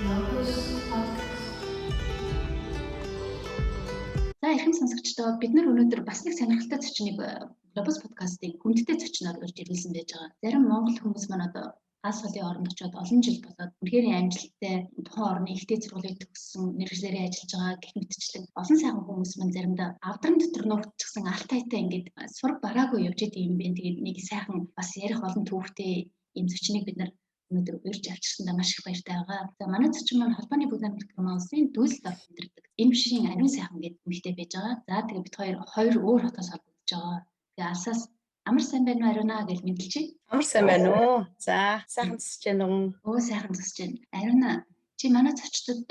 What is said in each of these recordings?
Locus Podcast. За ихэм сонсогчдоо бид нар өнөөдөр бас нэг сонирхолтой зочныг Globus podcast-ийн хүндтэй зочноор урьж ирүүлсэн байж байгаа. Зарим монгол хүмүүс маань одоо гал солын оронд очиод олон жил болоод үнэхээр амжилттай тухайн орны ихтэй сургуулийг төгссөн мэргэжлэрээ ажиллаж байгаа гэх мэтчлэн олон сайхан хүмүүс маань заримдаа авдрын дотор нурчсан алт тайтай ингээд сураг бараагүй явж идэв юм бэ. Тэгээд нэг сайхан бас ярих олон төвхтэй ийм зочныг бид нар өнөөдөр урьж авчирсандаа маш их баяртай байгаа. За манай зочин маань холбооны бүгд Америк улсын Дүйсэлдорф амьдардаг эм шин ариун сайхан гэдэг эмэгтэй байж байгаа. За тэгээ бид хоёр өөр хотоос холбогдож байгаа. Тэгээ алсаас амар сайн байна уу Ариунаа гэж мэдлчээ. Амар сайн байна уу? За сайхан зусж байна уу? Өө сайхан зусж байна. Ариунаа чи манай зочдод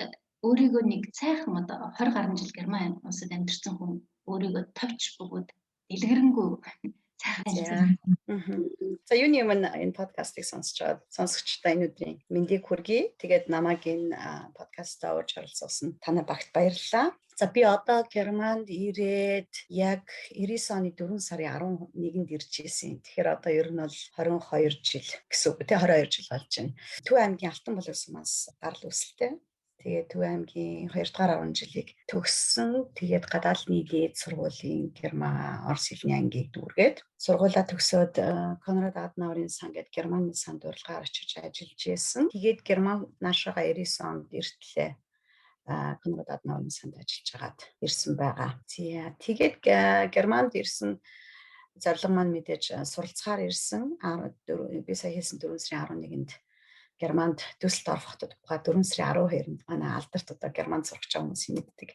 өөрийгөө нэг сайхан одоо 20 гаруй жил Герман улсад амьдарсан хүн өөрийгөө товч бөгөөд дэлгэрэнгүй За юуны өмнө энэ подкастыг сонсож байгаа сонсогчдаа энэ өдрийн мэндийг хүргэе. Тэгээд намайг энэ подкастаа урьж оролцуулсан танай багт баярлалаа. За би одоо Германд ирээд яг 99 оны 4 сарын 11-нд ирж ирсэн. Тэгэхээр одоо ер нь бол 22 жил гэсэн үг. Тэ 22 жил болж байна. Төв аймгийн Алтан бол улсаас гарал үүсэлтэй. Тэгээд Төв аймгийн 2 дугаар 10 жилийг төгссөн. Тэгээд гадаад нийгэд сургуулийн Герман Орос хэлний ангийг дүүргээд сургуулаа төгсөөд Конрад Аденауерын сан гэдэг Германы санд урилгаар очиж ажиллаж байсан. Тэгээд Герман наашаага 99 онд иртлээ. Конрад Аденауерын санд ажиллаж агаад ирсэн байгаа. Тэгээд Германд ирсэн зорилго маань мэдээж суралцахаар ирсэн. Би сая хэлсэн 4 сарын 11-нд Германд Дүйсэлдорф хотод буга 4 сарын 12-нд манай алдарт одоо Германд сурах гэж хүмүүс мэддэг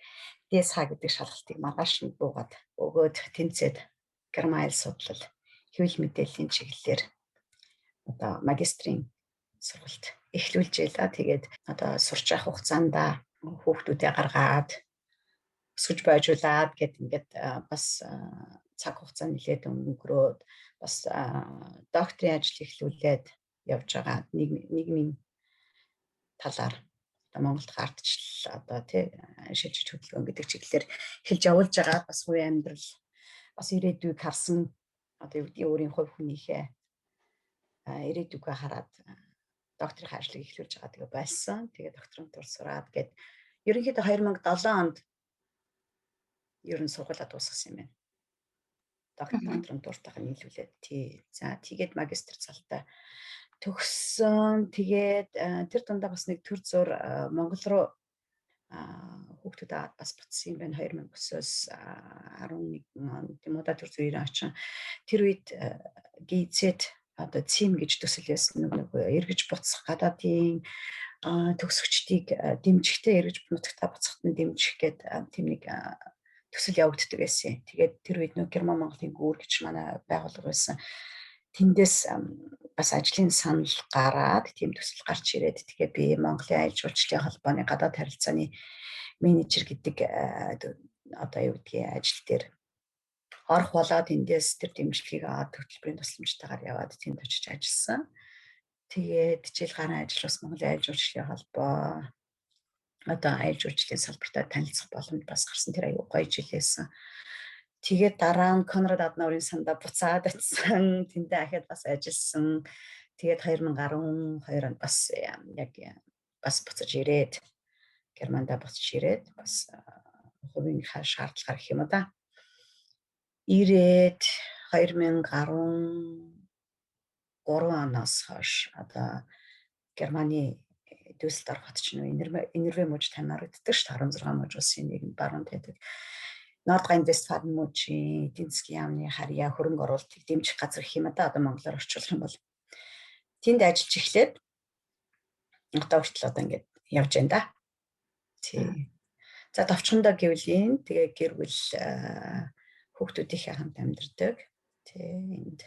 DSH гэдэг шалгалтыг маргааш нь буугаад өгөөд тэнцээд Герман хэл судлал хэвлэл мэдээллийн чиглэлээр одоо магистрийн сургалт эхлүүлж байлаа. Тэгээд одоо сурч явах хугацаанд хүүхдүүдээ гаргаад өсгөж байжуулаад гэд ингээд бас цаг хугацаа нэлээд өнгөрөөд бас докторийн ажил эхлүүлээд явж байгаа нийгмийн талаар одоо Монголд гардчил одоо тий шилжиж хөдөлгөөн гэдэг чиглэлээр эхэлж явуулж байгаа. Бас хувийн амьдрал бас ирээдүйг харсан одоо юу гэдэг өөрийн хувь хүнийхээ ирээдүгөө хараад докторийн ажлыг эхлүүлж байгаа тэгээ байсан. Тэгээ докторантур сураад гээд ерөнхийдөө 2007 онд ер нь сургуулаа дуусгасан юм байна. Докторантуртайгаа нийлүүлээд тий. За тэгээд магистр цалтай төгссөн. Тэгээд тэр дундаа бас нэг төр зур Монгол руу хүүхдүүд аваад бас буцсан юм байна 2009-оос 11 он тийм удаа төр зургийн очин. Тэр үед GZ одоо ЦИМ гэж төсөл байсан нэг эргэж буцах гадаадын төгсөгчдийг дэмжихтэй эргэж нутагтаа буцахад нь дэмжих гээд тийм нэг төсөл явагддаг байсан. Тэгээд тэр үед нөө Герман Монголын гүүр гэж манай байгууллага байсан. Тэндээс бас ажлын санал гараад тийм төсөл гарч ирээд тэгээ би Монголын аял жуулчлалын холбооны гадаад харилцааны менежер гэдэг одоо юу гэдгийг ажил дээр орох болоод эндээс тэр дэмжлэгийг аваад хөтөлбөрийн тусламжтайгаар яваад тэнд очиж ажилласан. Тэгээд жил гарсан ажил бас Монголын аял жуулчлалын холбоо одоо аял жуулчлалын салбартаа танилцах боломж бас гарсан. Тэр аюу гоё жил байсан. Тэгээд дараа нь Конрад Аденауерын сандаа буцаад очсон. Тэндээ ахад бас ажилласан. Тэгээд 2012 онд бас яг бас буцаж ирээд Германдаа буцаж ирээд бас хувийнхаа шаардлагаар гэх юм уу да. Ирээд 2013 оноос хойш одоо Германы Дүйсэлдорф хот ч Инерве мужид хамаарагддаг ш 16 муж улсын нийгэм баруун байдаг. Нордгайн-Вестфален мужийн эдийн засгийн яамны харьяа хөрөнгө оруулалтыг дэмжих газар гэх юм да одоо монголоор орчуулах юм бол тэнд ажиллаж эхлээд одоо хүртэл одоо ингээд явж байна да. Тий. За товчхондоо гэвлийн тэгээ гэр бүл хүүхдүүдийнхээ хамт амьдардаг. Тий энд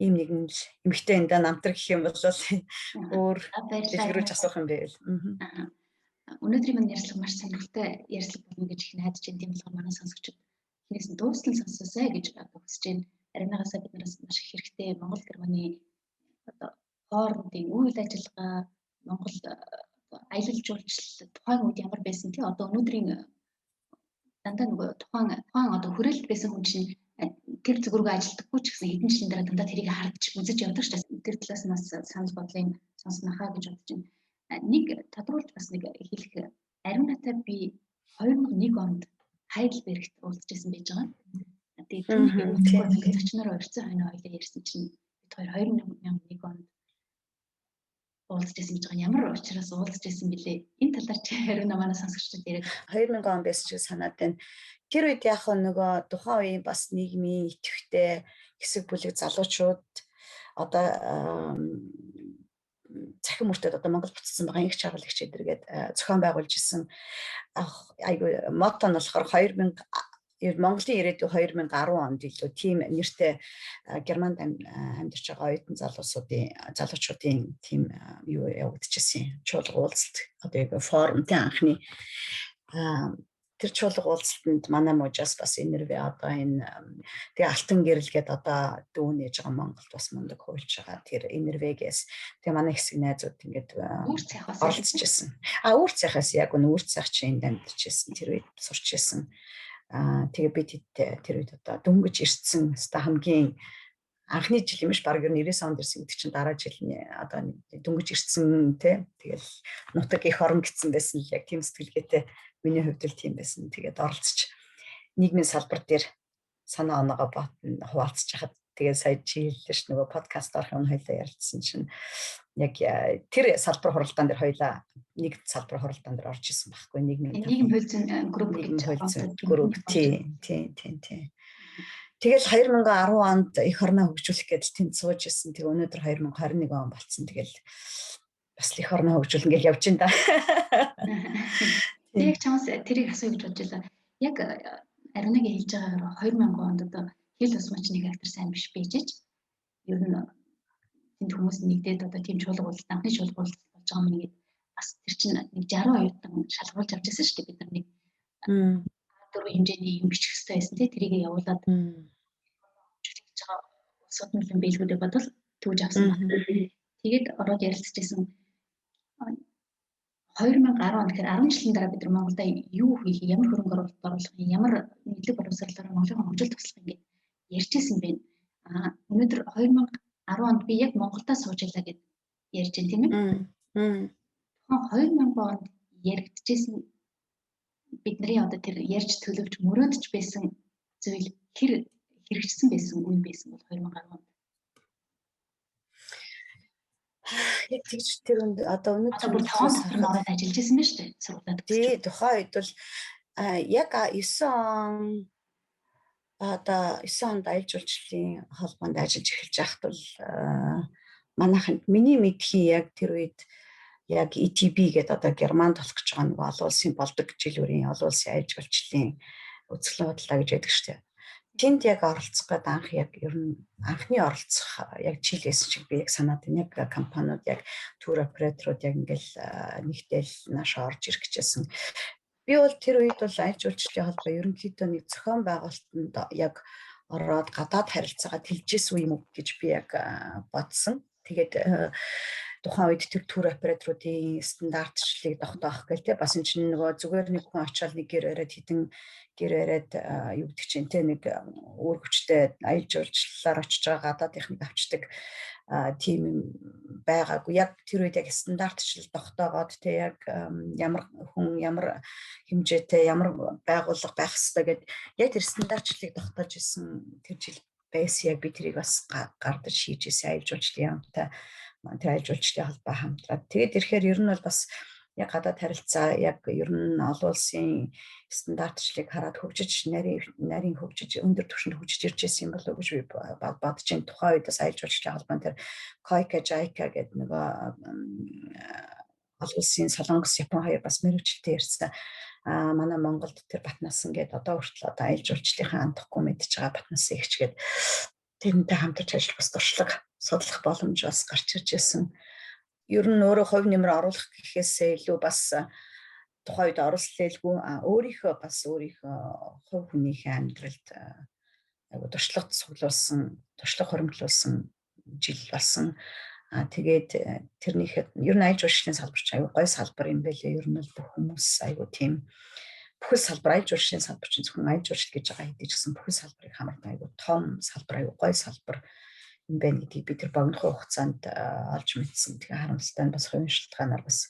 ийм нэгэн л эмэгтэй эндээ намтар гэх юм бол өөр дэлгэрүүлж асуух юм байл. Өнөөдрийн минь ярилцлага маш сонирхолтой ярилцлага болно гэж их найдаж байна. Тийм болохоор манай сонсогчид эхнээс нь дуустал сонсоосай гэж хүсэж байна. Аринагаасаа биднээс маш их хэрэгтэй Монгол Германы одоо хоорондын үйл ажиллагаа Монгол аялал жуулчлал тухайн үед ямар байсан тий одоо өнөөдрийн дандаа нөгөө тухайн одоо хүрээлэлд байсан хүн чинь тэр зөвгөргөө ажилтдаггүй ч гэсэн хэдэн жилийн дараа дандаа тэрийг харагдчих үзэж явдаг ч гэсэн тэр талаас нь бас санал бодлын сонснохаа гэж бодож байна. Нэг та бас нэг хэлэх Ариунатай би 2001 онд Хайдлбергт уулзж байсан байж байгаа. Тэгээд түүнийг мэдхгүй ингээд зочноор урьдсан хойно хоёлаа ярьсан чинь бид хоёр 2001 онд уулзж байсан гэж байгаа. Ямар учраас уулзж байсан бэлээ? Энэ талаар чи Ариуна манай сонсогчдод яриад 2000 он байсан ч санаад байна. Тэр үед яг нөгөө тухайн үеийн бас нийгмийн идэвхтэй хэсэг бүлэг залуучууд одоо цахим мөртөд одоо Монгол буцсан байгаа их чаргалагч эдэргээд зохион байгуулж исэн айгу мото нь болохоор 2000 Монголын ирээдүйн 2010 онд илүү тийм нэртэй Германд амьдарч байгаа оюутан залуучуудын тийм юу явагдчихсэн чуулга уулзалт одоо яг форумын анхны тэр чуулга уулзалтанд манай мужаас бас энерви одоо энэ тэгээ алтан гэрэлгээд одоо дүүн ээж байгаа Монголд бас мундаг хуульч байгаа тэр энервигээс тэгээ манай хэсэг найзууд ингээд үр цайхаас оролцчихсэн. Үр цайхаас яг үр цайх чинь амьдарч ирсэн тэр үед сурч ирсэн. Тэгээ бид тэр үед одоо дөнгөж ирсэн хамгийн анхны жил юм биш баг ер нь 90 онд ирсэн гэдэг чинь дараа жил одоо дөнгөж ирсэн тий тэгэл нутаг их орон гэсэн байсан л яг тийм сэтгэлгээтэй миний хувьд л тийм байсан. Тэгээд оролцож нийгмийн салбар дээр санаа оноогоо хуваалцж хахад тэгээд сая чи хэллээш нөгөө подкаст орох юм хоёлаа ярилцсан чинь яг тэр салбар хуралдаан дээр хоёлаа нэг салбар хуралдаан дээр орж исэн байхгүй нийгэм хөлзөн групп тий. Тэгэл 2010 онд эх орноо хөгжүүлэх гэж тэнд сууж исэн. Тэг өнөөдөр 2021 он болсон. Тэгэл бас эх орноо хөгжүүлнэ гэж явж байна да. Яг чамаас тэрийг асууя гэж бодож байлаа. Яг Ариунагийн хэлж байгаагаар 2000 онд одоо хэл ус мач нэг актер сайн биш бийжэж ер нь тэнд хүмүүс нэгдээд одоо тийм чуулга уулзалт анхны чуулга уулзалт болж байгаа юм ингээд бас тэр чинь нэг 60 оюутан шалгуулж авч ирсэн шүү дээ бид нар нэг дөрвөн хэмжээний юм бичих хэрэгтэй байсан тий тэрийг явуулаад гэж байгаа улсууд нь биелгүүдээ бодвол төвж авсан байна. Тэгээд ороод ярилцчихсан 2010 онд гэхээр 10 жилийн дараа бид нар Монголда юу хийх, ямар хөрөнгө оруулалт оруулах, ямар нийтлэг боловсролоор Монголын хөгжил туслах ингээд ярьжсэн байна. Өнөөдөр 2010 онд би яг Монголда сууж байлаа гэд ярьж байна тийм ээ. 2000 онд яригдчихсэн бидний одоо тэр ярьж төлөвч мөрөөдж байсан зүйл хэрэгжсэн байсан үе байсан бол 2010 онд. Яг тэгж тэр одоо өнөөдөр бүр 5 сарын ороод ажиллаж байсан байна шүү дээ сургуулиуд. Тий, тухайн үед бол яг 9 он одоо 9 онд аялал жуулчлалын холбоонд ажиллаж эхэлж байхад бол манайханд миний мэдхийн яг тэр үед яг ETB гэдэг одоо Германд болох гэж байгаа нэг олон улсын болдог жилүүрийн олон улсын аялал жуулчлалын үзэсгэлэн бодлоо гэж яддаг шүү дээ. Тэнд яг оролцох гэдэг анх яг ер нь анхны оролцох яг жилээс чиг би яг санаад байна. Яг компаниуд яг тур операторууд яг ингээл нэгтэл нааш орж ирэх гэжсэн. Би бол тэр үед бол аялал жуулчлалын холбоо ерөнхийдөө нэг зохион байгуулалтанд яг ороод гадаад харилцаагаа тэлжсэн юм уу гэж би яг бодсон. Тэгээд тухайн үед тэр тур операторуудын стандартчлалыг тогтоох гэл те бас энэ чинь нөгөө зүгээр нэг хүн очиод нэг гэр бариад хідэн гэр бариад юу гэдэг чинь те нэг өөр хүчтэй аялал жуулчлалаар очиж байгаа гадаадынхныг авчдаг тийм байгаагүй. Яг тэр үед яг стандартчлал тогтоогоод те яг ямар хүн ямар хэмжээтэй ямар байгууллага байх ёстой гэд яг тэр стандартчлалыг тогтоож исэн тэр жил байсан. Яг би тэрийг бас гардаж хийж исэн аялал жуулчлалын хамтаа тэр аялал жуулчлалын холбоо хамтраад тэгээд ирэхээр ер нь бол бас яг гадаад харилцаа яг ер нь олон улсын стандартчлалыг хараад хөгжиж нарийн хөгжиж өндөр түвшинд хөгжиж ирж байсан юм болов уу гэж би бодож байна. Тухайн үед бас аялал жуулчлалын холбоон тэр Койка Жайка гэдэг нөгөө олон улсын Солонгос Япон хоёр бас мэргэжилтэд ирсэн. Манай Монголд тэр Батнасан гэдэг одоо хүртэл одоо аялал жуулчлалынхаа андахгүй мэдж байгаа Батнасан ихч гэдэг тэрнтэй хамтарч ажиллах бас туршлага судлах боломж бас гарч ирж байсан. Ер нь өөрөө хувь нэмэр оруулах гэхээсээ илүү бас тухайн үед оруулалтгүй өөрийнхөө хувь хүнийхээ амьдралд айгу туршлага цуглуулсан, туршлага хуримтлуулсан жил болсон. Тэгээд тэрнийхэд ер нь аялал жуулчлалын салбар ч айгу гой салбар юм байлээ. Ер нь бол бүх хүмүүс айгу тийм бүхэл салбар аялал жуулчлалын салбар чинь зөвхөн аялал жуулчлал гэж байгаа хэдий ч гэсэн бүхэл салбарыг хамаардаг айгу том салбар, айгу гой салбар юм байна гэдгийг би тэр богинохын хугацаанд олж мэдсэн. Тэгээ харамсалтай нь бас хувийн шалтгаанаар бас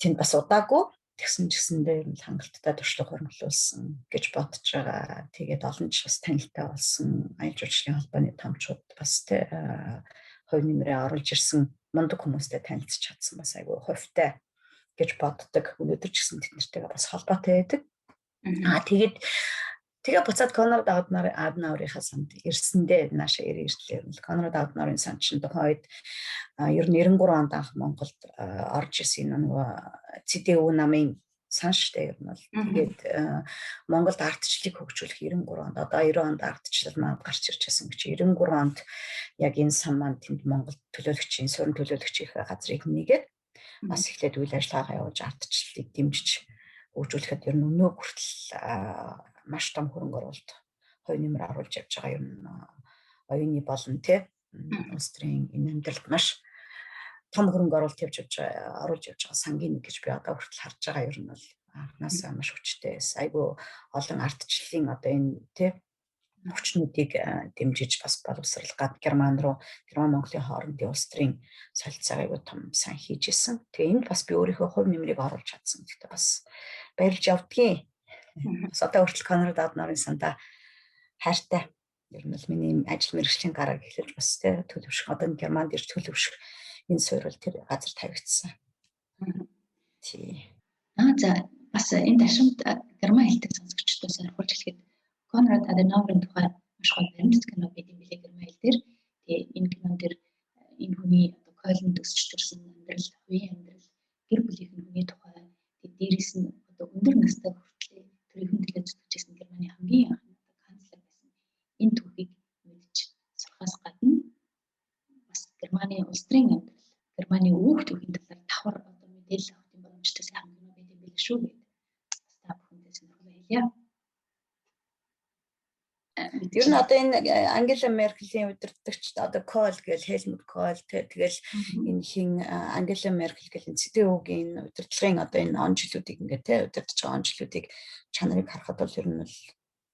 тэнд бас удаагүй тэгсэн ч гэсэндээ ер нь хангалттай туршлага хөрөнгөлүүлсэн гэж бодож байгаа. Тэгээд олон ч бас танилтай болсон аян жуулчлалын холбооны томчууд бас хувь нэмрээ оруулж ирсэн мундаг хүмүүстэй танилцж чадсан бас айгүй хувьтай гэж боддог. Өнөөдөр ч гэсэн тэднэртэйгээ бас холбоотой байдаг. Тэгээд буцаад Конрад Аденауэрийнхаа санд ирсэндээ нааша ирлээ. Конрад Аденауэрийн санд чинь тухайн үед ер нь 93 онд анх Монголд орж исэн нөгөө ЦДУ намын сан штэ ер нь бол тэгээд Монголд ардчлалыг хөгжүүлэх 93 онд одоо 90 онд ардчлал маань гарч ирж байсан гэж 93 онд яг энэ сан маань тэнд Монголд төлөөлөгчийн суурин төлөөлөгчийн газрыг нэгээд бас эхлээд үйл ажиллагаа явуулж ардчлалыг дэмжиж хөгжүүлэхэд ер нь өнөө хүртэл маш том хөрөнгө оруулалт хувь нэмэр оруулж явж байгаа ер нь оюуны болон улс төрийн энэ амьдралд маш том хөрөнгө оруулалт оруулж явж байгаа сангийн нэг гэж би одоо хүртэл харж байгаа ер нь бол анхнаасаа маш хүчтэй айгу олон ардчлалын одоо энэ хүчнүүдийг дэмжиж бас боловсруулах Герман Монголын хоорондын улс төрийн солилцоог айгу том сайн хийж исэн. Тэгээ энд бас би өөрийнхөө хувь нэмрийг оруулж чадсан. Гэхдээ бас баярлж явдгийн. Бас одоо хүртэл Конрад Аденауэрийн санда хайртай. Ер нь бол миний ажил мэргэжлийн гарааг эхлэж бас төлөвшөх одоо Германд ирж төлөвшөх энэ суурил тэр газар тавигдсан. За бас энэ ташимд герман хэлтэй сонсогчдоос орхуулж хэлэхэд Конрад Аденауэрийн тухай маш гол баримтат кино байдаг билээ герман хэл дээр. Тэгээ энэ кинон дээр энэ хүний одоо Койлонд өсч төрсэн амьдрал, хувийн амьдрал, гэр бүлийн хүний тухай тэгээ дээрээс нь одоо өндөр настай хүртэл төрийн төлөө зүтгэжсэн Германы хамгийн анхны канцлер байсан. Энэ түүхийг мэдж сурахаас гадна бас Германы улс төрийн амьдрал, Германы үүх түүхийн талаар давхар одоо мэдээлэл авах юм боломжтой сайхан кино байдаг билээ шүү гэдэг. Та бүхэндээ сонирхол хэлье. Ер нь одоо энэ Ангела Меркелийн удирдагч одоо Коль гэж Хельмут Коль тэгэл энэ хин Ангела Меркель гэх энэ ЦДУ-гийн удирдлагын одоо энэ он жилүүдийг ингээд удирдах байгаа он жилүүдийг чанарыг харахад бол ер нь бол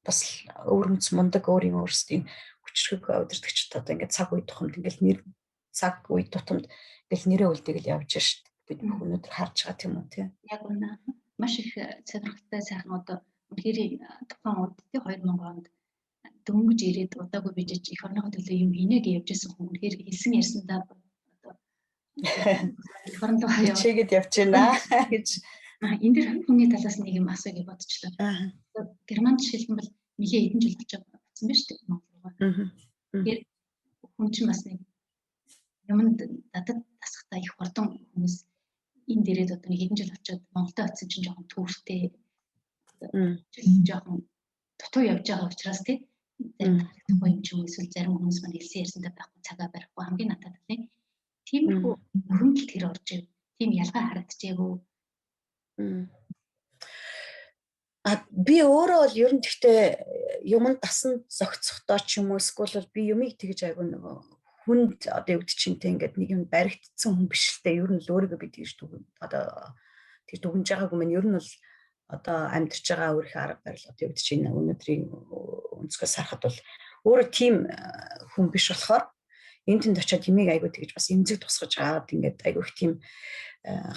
бас өөрөмц мундаг өөрийн өөрсдийн хүчрхэг удирдагчд одоо ингээд цаг үе тутамд ингээд цаг үе тутамд ингээд нэрээ үлдээгэл явж шít бид өнөөдөр харж байгаа тийм үү тийм. Яг үнэ маш их сонирхолтой сайхан одоо үнэхээр тухайн үед 2000 онд дөнгөж ирээд удаагүй бижиж их орныхоо төлөө юм хийнэ гэж явжсэн хүн үнэхээр хэлсэн ярьсандаа одоо их орн руу хаяа чигэд явж байна гэж энэ дэр хүний талаас нэг юм асуу гэж бодчихлоо. Германд жишээлбэл нэлээд хэдэн жил болж байгаа юм байна шүү дээ Монгол руу. Тэгэхээр хүн чинь бас нэг юмд надад тасахтаа их хурдан хүмүүс энэ дээрээ одоо нэг хэдэн жил очиод Монголд очисон чинь жоохон төвөртэй жоохон дутуу явж байгаа учраас тийм харагдахгүй юм ч юм эсвэл зарим хүмүүс маань хэлсэн ярьсандаа байхгүй цагаа барихгүй хамгийн надад тийм тиймэрхүү хөрөнгөлт тэр орж ив тийм ялгаа харагдчихээгүү. Би өөрөө бол ер нь гэхдээ юмд дасан зохицохдоо ч юм уу эсвэл би юмыг тэгж айгүй нөгөө хүнд одоо юу гэдэг чинь ингээд нэг юм баригдсан хүн биш л дээ ер нь л өөрийгөө би тэгж дүгэн одоо тэг дүгнж байгаагүй мэн ер нь бол одоо амьдарч байгаа өөрийнхөө арга барил одоо юу гэдэг чинь өнөөдрийн өнцгөөс харахад бол өөрөө тийм хүн биш болохоор энэ тэнд очиод юмыг айгүй тэгж бас эмзэг тусгаж аваад ингээд айгүй их тийм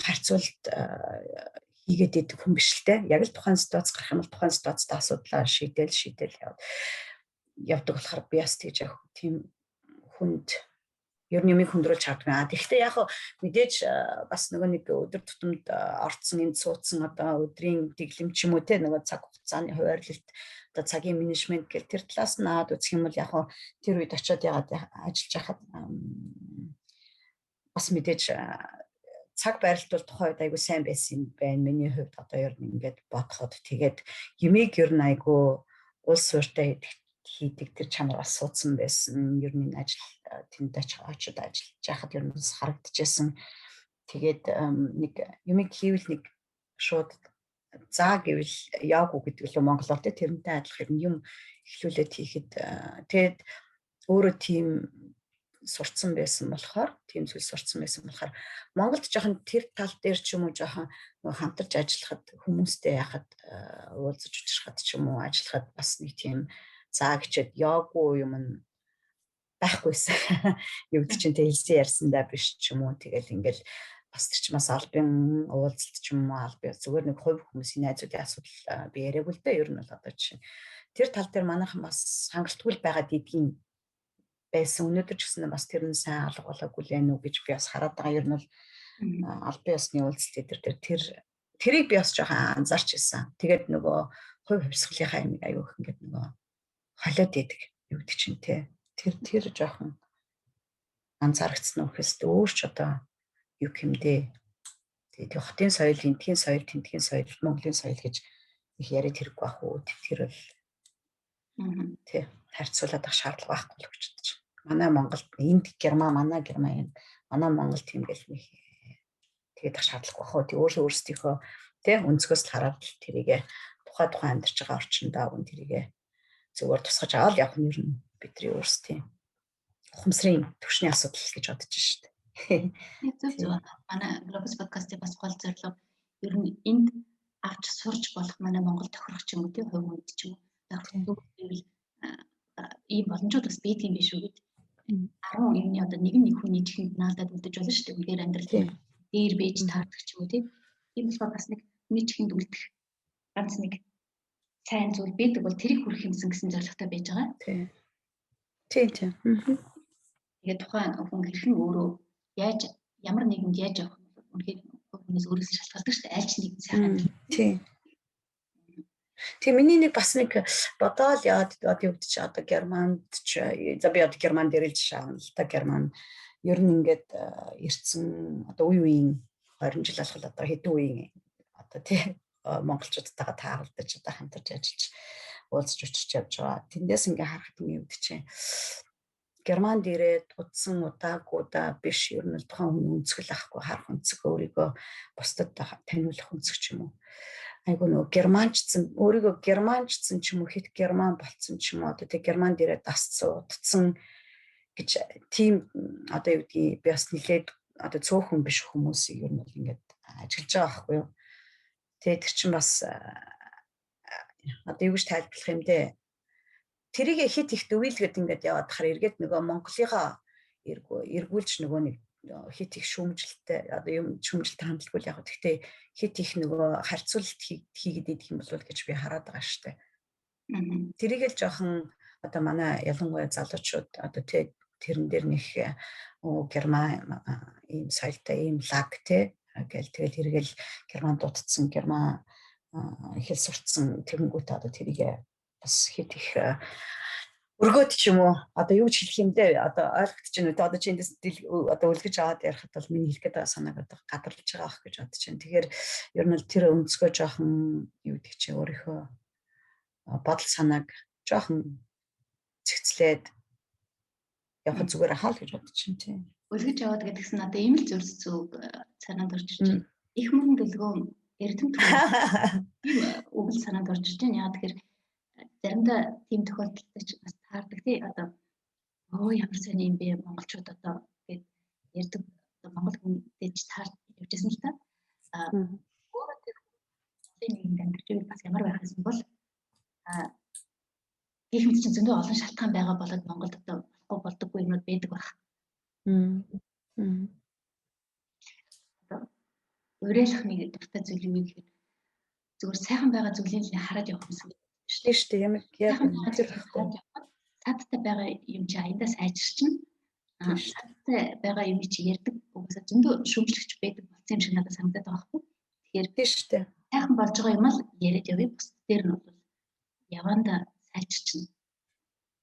харьцуулт хийгээд идэг хүн биш л дээ. Яг л тухайн ситуац гарах юм бол тухайн ситуацтай асуудлаа шийдэл явдаг болохоор би бас тэгж яг тийм хүнд ер нь юмыг хүндрүүлж чаддаг. Тэгэхдээ яг мэдээж бас нөгөө нэг өдөр тутамд орцсон энд суудсан одоо өдрийн дэглэм ч юм уу те нөгөө цаг хугацааны хуваарлалт одоо цагийн менежмент гэл тэр талаас нь аваад үзэх юм бол яг тэр үед очиод ягаад ажиллаж байхад бас мэдээж цаг байрлалт бол тухайн үед айгу сайн байсан байна. Миний хувьд одоо ер нь ингээд бодоход тэгээд юмыг ер нь айгу улс суурьтай хийдэг тэр чанар бас суудсан байсан. Ер нь ажил тэнд очиод ажиллаж байхад ер нь бас харагдчихсан. Тэгээд нэг юмыг хийвэл нэг шууд заа гэвэл яагүй гэдэг л Монголоор тэрнтэй адилхан юм эхлүүлээд хийхэд тэгээд өөрөө тийм сурцсан байсан болохоор тийм зүйл сурцсан байсан болохоор Монголд жоохон тэр тал дээр ч юм уу жоохон хамтарч ажиллахад хүмүүстэй яхад уулзаж учрахад ч юм уу ажиллахад бас нэг тийм заа гэчихэд яагүй юм байхгүйсэн. Юу гэдэг чинь хэлсэн ярьсандаа биш ч юм уу тэгэл ингээл бас тэр чинь бас албан уулзалт ч юм уу албан зүгээр нэг хувь хүмүүсийн найзуудын асуудал би яриаггүй л дээ. Ер нь бол одоо жишээ тэр тал дээр манайхан бас хангалтгүй байгаад идгийн байсан. Өнөөдөр ч гэсэн бас тэр нь сайн алга болоогүй л байна уу гэж би бас хараад байгаа. Ер нь бол албан ёсны уулзалт тэрийг би бас жоохон анзаарч ирсэн. Тэгээд нөгөө хувь хувьсгалынхаа юм аюу их ингээд нөгөө холиод идэг юу гэдэг чинь тэр жоохон анзаарчихсан үхэс өөр ч одоо юу хэмдэ. Тэгээд хотын соёл, эндхийн соёл, тентхийн соёл, Монголын соёл гэж их яриад хэрэггүй байх уу. Тэр бол харьцуулаад авах шаардлага байхгүй л гэж бодож байна. Манай Монголд энд Герман, манай Герман, манай Монгол тийм гэл нэг тэгээд авах шаардлага байхгүй. Тэг өөрсдийнхөө өнцгөөс л хараад тэрийгэ тухайн амьдарч байгаа орчиндаа тэрийгэ зөвөр тусгаж аваад явах нь ер нь бидний өөрсдийн ухамсарын төвшний асуудал гэж бодож байна шүү дээ. Зөв. Манай Globus podcast-ийн бас гол зорилго ер нь энд авч сурч болох манай Монгол тохирох ч юм уу тийм хувь хүнд ч юм уу. Ийм боломжууд бас бий юм биш үү гэд 10 юмны одоо нэг хүний чихэнд наадад үлдэж болно шүү дээ. Үнээр амьдрал дээр бэж таардаг ч юм уу тийм. Тийм болохоор бас нэг хүний чихэнд үлдэх ганц нэг сайн зүйл байдаг бол тэрийг хүрэх юмсан гэсэн зорилготой байж байгаа. Тийм. Тэгээд тухайн хүн хэрхэн өөрөө ямар нийгэмд яаж явах вэ? Үнэхээр хүмүүс өөрөөсөө шалтгаалдаг шүү дээ. Аль ч нэгэн сайхан. Тийм миний нэг бас нэг бодоол яад одоо юу гэдэг чи одоо Германд ч за би одоо Герман дээр л жишээ авна л та. Герман ер нь ингээд ирсэн одоо үеийн 20 жил алхал одоо хэдэн үеийн одоо тий монголчуудтайгаа тааралдаж одоо хамтарч ажиллаж уулзч учирч явж байгаа. Тэндээс ингээ харахад юм гэдэг чинь Германд ирээд удсан удаагуудаа биш ер нь тухайн хүн өнцгөл авахгүй харах өнцөг өөрийгөө бусдад таниулах өнцөг ч юм уу. Айгу нөгөө германчсан өөрийгөө германчсан ч юм уу хэд герман болцсон ч юм уу одоо тэг Германд ирээд дасцсан удцсан гэж тийм одоо юу гэдгийг би бас нэлээд одоо цөөхөн биш хүмүүсийг ер нь бол ингээд ажиллаж байгаа байхгүй юу. Тэгээд тэр чинь бас одоо юу гэж тайлбарлах юм бэ? Тэрийг хит ихт өвөлгээд ингээд яваад тахаар эргээд нөгөө Монголынхаа эргүүлж нөгөө нэг хит их шүүмжлэлтэй одоо юм шүүмжлэлтэй хандлаггүй яг гэхдээ хит их нөгөө харьцуулалт хийгээд идэх юм болов гэж би хараад байгаа штэ. Тэрийг л жоохон одоо манай ялангуяа залуучууд одоо тэрэн дээр нэг Герман ийм соёлтой ийм лаг гэл тэгэл хэрэгэл Герман дутцсан Герман хэл сурцсан тэгэнгүүт одоо тэрийг бас хит их өргөөд ч юм уу одоо юу ч хэлэх юм дээ одоо ойлгогдож байна үү одоо чи эндээс одоо үлгэж аваад ярихад бол миний хэлэх гэдэг санааг одоо гадарлаж байгаа ах гэж бодож байна. Тэгэхээр ер нь тэр өнцгөө жоохон юу гэдэг чи өөрийнхөө бодол санааг жоохон цэгцлээд явах зүгээр хаал гэж бодож байна тийм. Үлгэж аваад гэдгээс нь одоо ийм л зөв санаанд орж ирж байна. Их мөрөн дэлгөөн эрдэм тийм үгэл санаанд орж ирж байна. Яагаад тэгэхээр заримдаа тийм тохиолдолд ч бас таардаг тий одоо ямар сони юм бэ монголчууд одоо гээд ярьдаг монгол хүнтэй ч таар явжсэн л та өөрөө тэр нийгэмд амьдарч байвал бас ямар байх юм бол гэх мэт чинь зөндөө олон шалтгаан байгаа болоод Монголд одоо болохгүй болдоггүй юмуд байдаг байх. Уриалах нэг дуртай зүйл юу гэхээр зүгээр сайхан байгаа зүйлийг л хараад явах юмсан. Шүү дээ ямар тэр цаадтай байгаа юм чи аяндаа сайжирчин. Цаадтай байгаа юм чи ярьдаг угаасаа зөндөө шүүмжлэгч байдаг болсон юм шиг надад санагдаад байгаа байхгүй. Тэгэхээр шүү дээ. Сайхан болж байгаа юм л яриад явъя. Бус дээр нь бол яванда сайжирчин.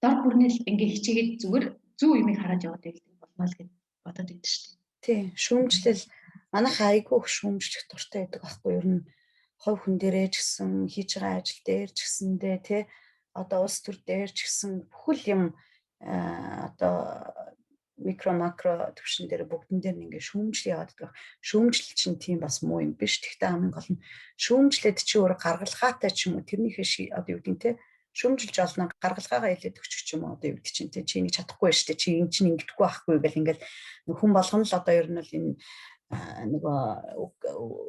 Дор бүрнээс ингээ хичээгээд зүгээр зөв юмыг хараад яваад байдаг болно л гэж бодоод байдаг шүү дээ. Тий, шүүмжлэл манайх айгүй их шүүмжлэх дуртай байдаг байхгүй юу? Ер нь хувь хүн дээрээ ч гэсэн хийж байгаа ажил дээр ч гэсэндээ тий одоо улс төр дээр ч гэсэн бүхэл юм одоо микро макро төвшин дээр бүгдэн дээр ингээ шүүмжлэл яваад байгаа. Шүүмжлэл чинь тийм бас муу юм биш. Тэгтээ хамгийн гол нь шүүмжлээд чи өөр гаргалгаатай ч юм уу тэрнийхээ одоо юу гэдэг нь тий шүүмжилж олно гаргалгаагаа хэлээд өгчих ч юм уу одоо юу гэдэг чинь тий чи нэг чадахгүй шүү дээ чи энэ чинь ингэдэггүй байхгүй гэл ингээл хүн болгоно л одоо ер нь бол энэ нөгөө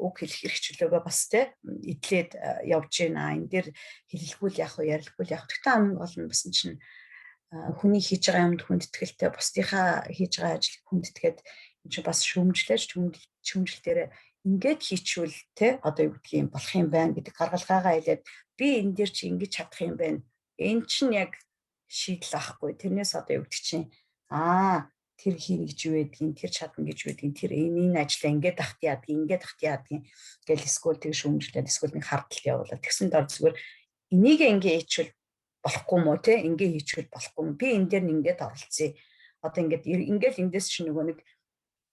үг хэлэх хэрэгчлөөгөө бас тий идлээд явж байна. Энэ дээр хэлэлгүй л яах вэ ярилгүй л яах. Тэгтээ хамгийн гол нь бас чинь хүний хийж байгаа юмд хүндэтгэлтэй бусдынхаа хийж байгаа ажлыг хүндэтгээд чи бас шүүмжлэж шүүмжил дээр ингээд хийчихвэл те одоо юу гэдгийг болох юм байна гэдэг гаргалгаагаа хэлээд би энэ дээр чи ингэж чадах юм байна. Энэ чинь яг шийдэл авахгүй. Тэрнээс одоо юу гэдэг чинь тэр хийнэ гэж юу гэдгийг, тэр чадна гэж юу гэдгийг, тэр энэ ажлаа ингээд ахт яадгийг, ингээд ахт яадгийг гэл эсвэл тэг шүүмжлээд эсвэл нэг хардталт явуулаад тэгсэн дор зүгээр энийг ингээд хийчихвэл болохгүй мó те ингээд хийчихвэл болохгүй мó. Би энэ дээр ингээд оролцъё. Одоо ингээд эндээс чи нөгөө нэг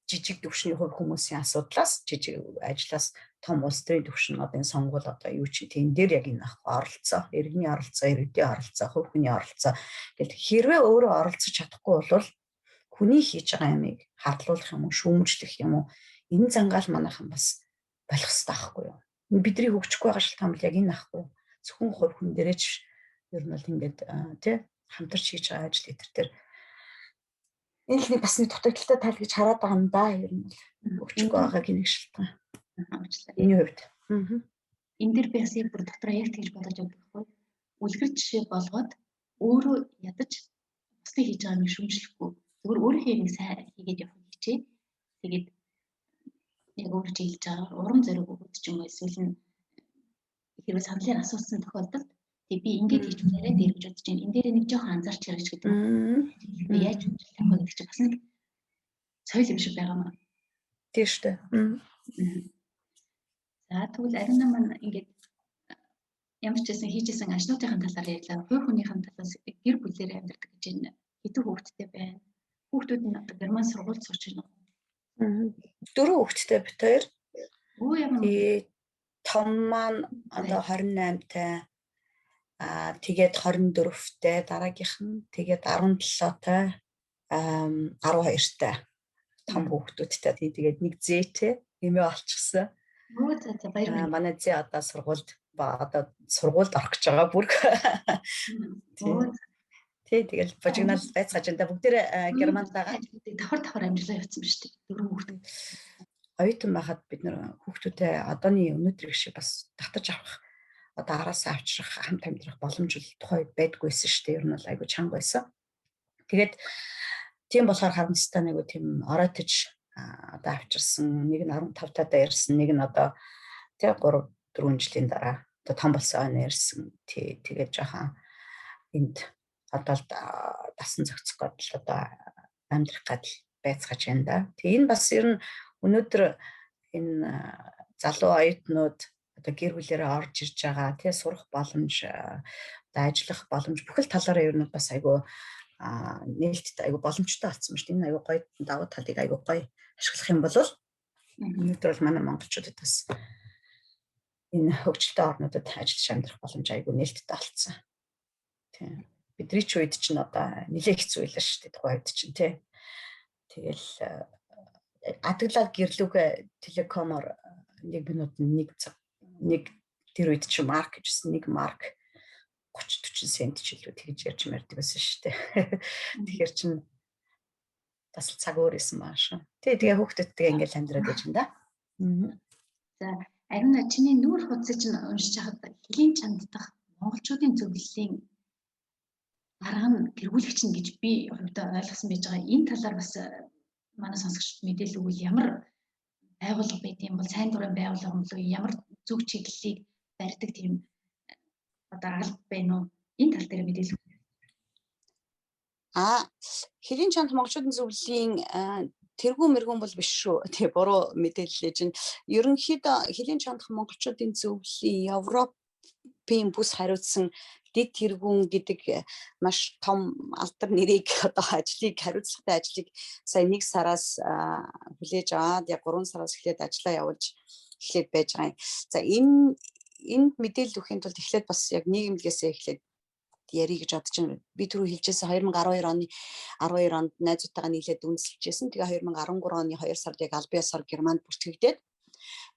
жижиг төвшний хувь хүмүүсийн асуудлаас жижиг ажлаас том улс төрийн төвшин одоо энэ сонгуул одоо юу ч тийм дээр яг энэ оролцоо, иргэний оролцоо, иргэдийн оролцоо, хувь хүний оролцоо гэл хэрвээ өөрөө оролцож чадахгүй бол хүний хийж байгаа юмыг хадлуулах юм уу, шүүмжлэх юм уу? Энэ зангаал манайхан бас болох хэрэгтэй байхгүй юу? Бидний хөгжихгүй байгаа шалтгаан бол яг энэ ахгүй юу? Зөвхөн хувь хүн дээрээч ер нь бол ингээд тий хамтарч хийж байгаа ажил дээр энэ л бас нэг дутагдaltaй тал гэж хараад байгаа юм да. Ер нь хөгжихгүй байгааг нэг шалтгаан. Энэ хувьд. Энэ дэр би бас яг бүр дотроо яг тэгж бодож явдаг байхгүй. Үлгэр жишээ болгоод өөрөө ядаж бусдыг хийж байгаа юм шүүмжлэхгүй. Зүгээр өөрийнхөө нэг сайн хийгээд явах хичээ. Тэгээд яг өөрөө хийж байгаа урам зориг өгöd ч юм уу эсвэл нь хэрвээ сандлын асуусан тохиолдолд тэг би ингэж хийж үзээрэй дээр гэж бодож байна. Энэ дээр нэг жоохон анзаарч хэрэгч гэдэг. Би яаж шүүмжлэх вэ гэдэг чинь бас нэг соёл юм шиг байгаа маа. Тийм шүү дээ. За тэгвэл Ариуна маань ингээд ямар ч байсан хийжсэн ажлуудын талаар ярьлаа. Хувь хүнийхэн талаас гэр бүлээр амьдардаг гэж энэ хэдэн хүүхэдтэй байна. Хүүхдүүд нь одоо герман сургууль сурч байна уу? 4 хүүхэдтэй бит хоёр. Оо ямар том маань одоо 28-тай. Тэгээд 24-тэй дараагийнх нь тэгээд 17-тай 12-тай том хүүхдүүдтэй. Тэгээд нэг зээтэй эмээ олчихсан. Оо за баяр. Манай зээ одоо сургуульд орох гэж байгаа бүр. Тэгээд божигнал байцгаажинда бүгдээ Германд байгаа. Давхар амжилаа явуулсан биз дээ. 4 хүүхэд. Оюутан байхад бид нэр хүүхдүүдээ одооний өнөөдрийг шиг бас татаж авах одоо араасаа авчрах хамт амьдрах боломж тухайд байдгүйсэн шүү дээ. Ер нь бол айгүй чанга байсан. Тэгээд тийм болохоор харамсалтай нэг тийм оройтож одоо авчирсан. Нэг нь 15 таа ярьсан, нэг нь одоо тий 3-4 жилийн дараа одоо том болсон ойн ярьсан. Тэгээд жоохон энд одоо дасан зохицох гэдэл одоо амьдрах гэдэл байцгааж байна да. Тэгээ энэ бас ер нь өнөөдөр энэ залуу оюутнууд одоо гэр бүлээрээ орж ирж байгаа тий сурах боломж, одоо ажиллах боломж бүхэл талаараа ер нь бас айгүй нээлттэй айгүй боломжтой болсон ба шүү дээ. Энэ айгүй гоё давуу талыг айгүй гоё ашиглах юм бол өнөөдөр бол манай монголчуудад бас энэ хөгжилтэй орнуудад ажиллаж амьдрах боломж айгүй нээлттэй болсон. Тийм. Бидний ч үед чинь одоо нэлээд хэцүү байлаа шүү дээ. Тухайн үед чинь тий. Тэгэл адаглал гэрлүүгээ телекомор нэг минут нэг тэр үед чи марк гэжсэн, нэг марк 30-40 цент ч илүү тэгж ярьж мэрдэг байсан шүү дээ. Тэгэхээр чин бас цаг өөр исэн мааш. Тэгээ хүүхдүүдтэйгээ ингээл амьдраад байж юм да. За Ариуна чиний нүүр хуудсыг чинь уншиж хахад хэлийн чанд дах монголчуудын зөвлөлийн арга нь тэргүүлэгч нь гэж би хувьдаа ойлгосон байж байгаа. Энэ талаар бас манай сонсогчдод мэдээлэл өгвөл ямар байгууллага байд юм бол сайн дурын байгууллага юм уу? Ямар зөв чиглэлийг барьдаг тийм одоо алба байна уу? Энэ тал дээр мэдээлэл өгвөл. Хэлийн чанд монголчуудын зөвлөлийн тэргүү мэргүүн бол биш шүү. Тэгээ буруу мэдээлэл чинь ерөнхийдөө хэлийн чандх монголчуудын зөвлөлийн Европын бүс хариуцсан дэд тэргүүн гэдэг маш том алдар нэрийг одоо хариуцлагатай ажлыг сая 1 сараас хүлээж аваад яг 3 сараас эхлээд ажиллаа явуулж эхлээд байж байгаа юм. За энэ мэдээлэл өгөхийн тулд эхлээд бас яг нийгэмлэгээсээ эхлээд ярих гэж бодож байна. Би түрүү хэлжсэн 2012 онд найзуудтайгаа нийлээд үндэслэжсэн. Тэгээ 2013 оны 2 сард яг албан ёсоор Германд бүртгэгдээд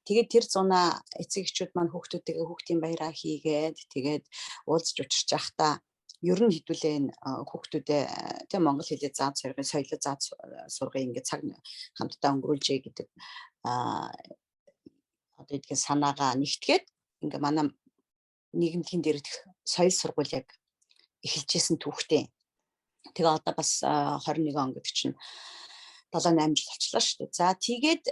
тэгээд тэр зунаа эцэг эхчүүд маань хүүхдүүдтэйгээ хүүхдийн баяраа хийгээд тэгээд уулзж учирч явахдаа ер нь хэдүүлээ энэ хүүхдүүдээ тийм монгол хэлээ зааж сургая, соёлоо зааж сургая ингээд цаг хамтдаа өнгөрүүлжээ гэдэг одоо идэх санаагаа нэгтгээд ингээ манай нийгэмдхийн дээрх соёл сургууль яг эхэлжсэн түүхтэй. Тэгээ одоо бас 21 он гэдэг чинь 7-8 жил болчихлоо шүү дээ. За тэгээд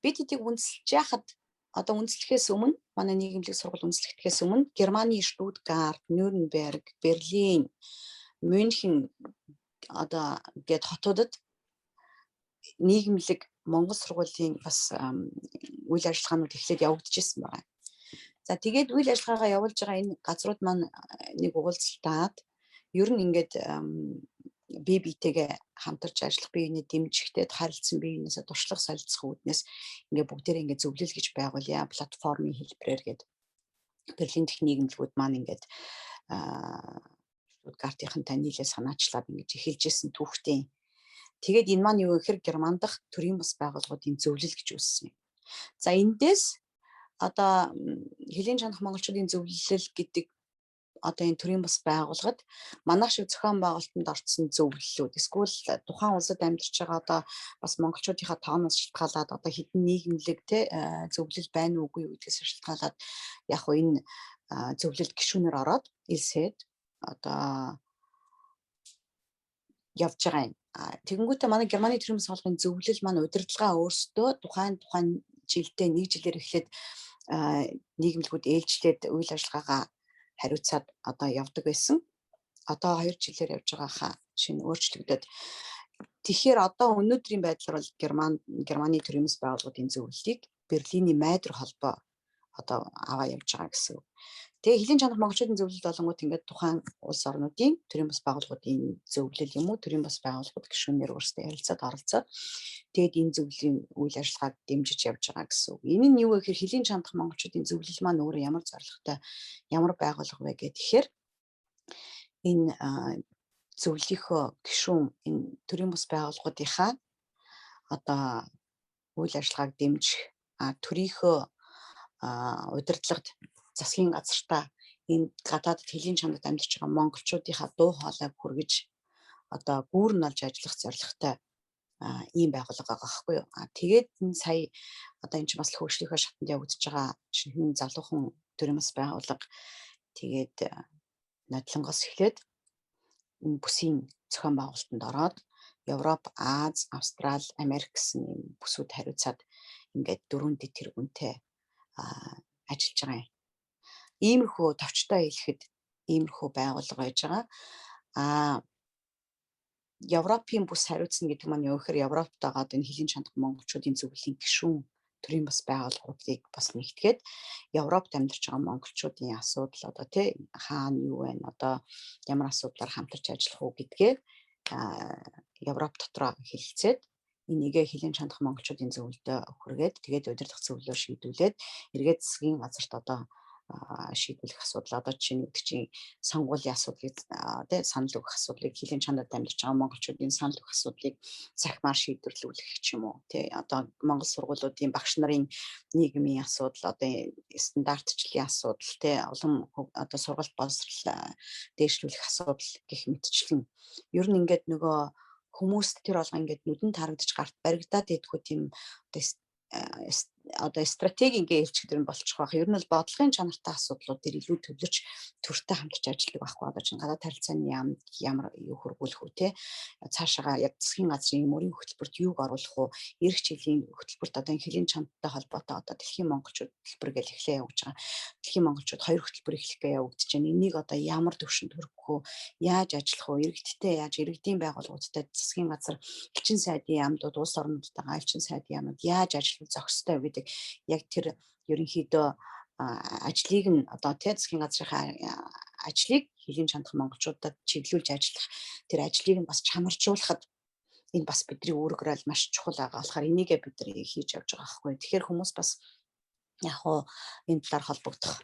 бид эдийг үнэлж яхад одоо үнэлэхээс өмнө манай нийгэмлэг сургууль үнэлэхээс өмнө Германы Штутгарт, Нюрнберг, Берлин, Мюнхен одоо гээд хотуудад нийгэмлэг Монгол сургуулийн бас үйл ажиллагаанууд эхлээд явагдчихсан байна. За тэгээд үйл ажиллагаагаа явуулж байгаа энэ газрууд маань нэг уулзалтаад ер нь ингээд бие биетэйгээ хамтарч ажиллах, биений дэмжихтэй харилцсан биенээсээ туршлага солилцох үүднээс ингээд бүгдээрээ ингээд зөвлөл гэж байгуулъя платформын хэлбэрээр гээд Берлин дэх нийгэмлэгүүд маань ингээд Штутгартынхантай нийлээ санаачлаад ингэж эхэлжсэн түүхтэй. Тэгээд энэ маань юу гэхээр Герман дахь төрийн бас байгууллагуудын зөвлөл гэж үүссэн юм. За эндээс одоо хэлийн чанах монголчуудын зөвлөл гэдэг одоо энэ төрийн бас байгууллагад манайх шиг зохион байгуулалтанд орсон зөвлөлүүд эсвэл тухайн улсад амьдарч байгаа одоо бас монголчуудынхаа тооноос шалтгаалаад одоо хэдэн нийгэмлэг те зөвлөл байна уугүй юу гэдгээс шалтгаалаад яг хөө энэ зөвлөлд гишүүнээр ороод илсээд одоо явж байгаа юм. Тэгэнгүүтээ манай Германы төрийн бас байгууллагын зөвлөл маань удирдлагаа өөрсдөө тухайн жилдээ нэг жилээр эхлээд нийгэмлэгүүд ээлжлээд үйл ажиллагаагаа хариуцаад одоо явдаг байсан. Одоо 2 жилээр явж байгаа шинэ өөрчлөгдөд. Тэгэхээр одоо өнөөдрийн байдлаар бол Германы төрийн бас байгууллагын зөвлөлийг Берлиний майдр холбоо одоо аваа явж байгаа гэсэн. Тэгээ хэлийн чанах монголчуудын зөвлөлд болонгууд ингээд тухайн улс орнуудын төрийн бас байгууллагуудын зөвлөл юм уу төрийн бас байгууллагууд гишүүнээр өөрсдөө ярилцаад оролцоод тэгээд энэ зөвлөлийн үйл ажиллагааг дэмжиж явж байгаа гэсэн. Энэ нь юу вэ гэхээр хэлийн чанах монголчуудын зөвлөл маань өөрөө ямар зорилготой ямар байгууллага вэ гэхээр энэ зөвлөлийнхөө гишүүн энэ төрийн бас байгууллагуудынхаа одоо үйл ажиллагааг дэмжих төрийнхөө удирдлагад засгийн газартаа энэ гадаадд хэлийн чанарт амьдарч байгаа монголчуудынхаа дуу хоолойг хүргэж одоо гүүр нь олж ажиллах зорилготой ийм байгууллага байгаа байхгүй юу. Тэгээд энэ сая одоо энэ чинь бас хөгжлийнхөө шатанд явагдаж байгаа шинэ залуухан төрийн бас байгууллага тэгээд нодлонгоос эхлээд энэ бүсийн зохион байгуулалтанд ороод Европ, Аз, Австрал, Америк гэсэн юм бүсүүд хариуцаад ингээд 4 тэргүүнтэй ажиллаж байгаа юм. Иймэрхүү товчтой хэлэхэд иймэрхүү байгууллага байж байгаа. Европын бүс хариуцна гэдэг маань юу гэхээр Европт байгаа энэ хэлийн чанах монголчуудын зөвлөлийн гишүүн төрийн бас байгууллагуудыг бас нэгтгээд Европт амьдарч байгаа монголчуудын асуудал одоо тий хаана юу вэ одоо ямар асуудлаар хамтарч ажиллах уу гэдгээ Европ дотроо хэлэлцээд энийгээ хэлийн чанах монголчуудын зөвлөлдөө хүргээд тэгээд удирдах зөвлөлөө шийдүүлээд эргээд засгийн газарт одоо шийдвэрлэх асуудал одоо чинь сонгуулийн асуудлыг тий санал өгөх асуудлыг хэлийн чанарт амьдарч байгаа монголчуудын санал өгөх асуудлыг цахимаар шийдвэрлүүлэх ч юм уу тий одоо монгол сургуулиудын багш нарын нийгмийн асуудал одоо стандартчлалын асуудал тий улам одоо сургалт боловсрол дээшлүүлэх асуудал гэх мэтчлэн ер нь ингээд нөгөө хүмүүст тэр болго ингээд нүдэн тарагдаж гарт баригдаад идэггүй тийм одоо стратеги ингээ хэлчих дээр нь болчих واخ. Ер нь бол бодлогын чанартай асуудлууд дээр илүү төвлөрч төртэй хамтарч ажилладаг байхгүй одоо чинь гадаад харилцааны яамд ямар юу хөргүүлэх үү те цаашаага яг засгийн газрын мөрийн хөтөлбөрт юуг оруулах уу эрх чиглэлийн хөтөлбөрт одоо хэлийн чанартай холбоотой одоо дэлхийн монголчууд хөтөлбөр гэж эхлэе явуулж байгаа. Дэлхийн монголчууд 2 хөтөлбөр эхлэх гээ явагдаж байна. Энийг одоо ямар төвшөнд хөргөх үү яаж ажиллах уу иргэдтэй яаж иргэдийн байгууллагуудтай засгийн газар элчин сайдын яамдууд улс орнуудтайгаа элчин сайдын яамд яаж ажиллах зохистой гэдэг яг тэр ерөнхийдөө ажлыг нь одоо засгийн газрын ажлыг хэлийн чанах монголчуудад чиглүүлж ажиллах тэр ажлыг нь бас чанаржуулахад энэ бас бидний үүрэгрэл маш чухал байгаа болохоор энийгээ бид нар хийж явж байгаа байхгүй. Тэгэхээр хүмүүс бас яг хоо энэ талаар холбогдох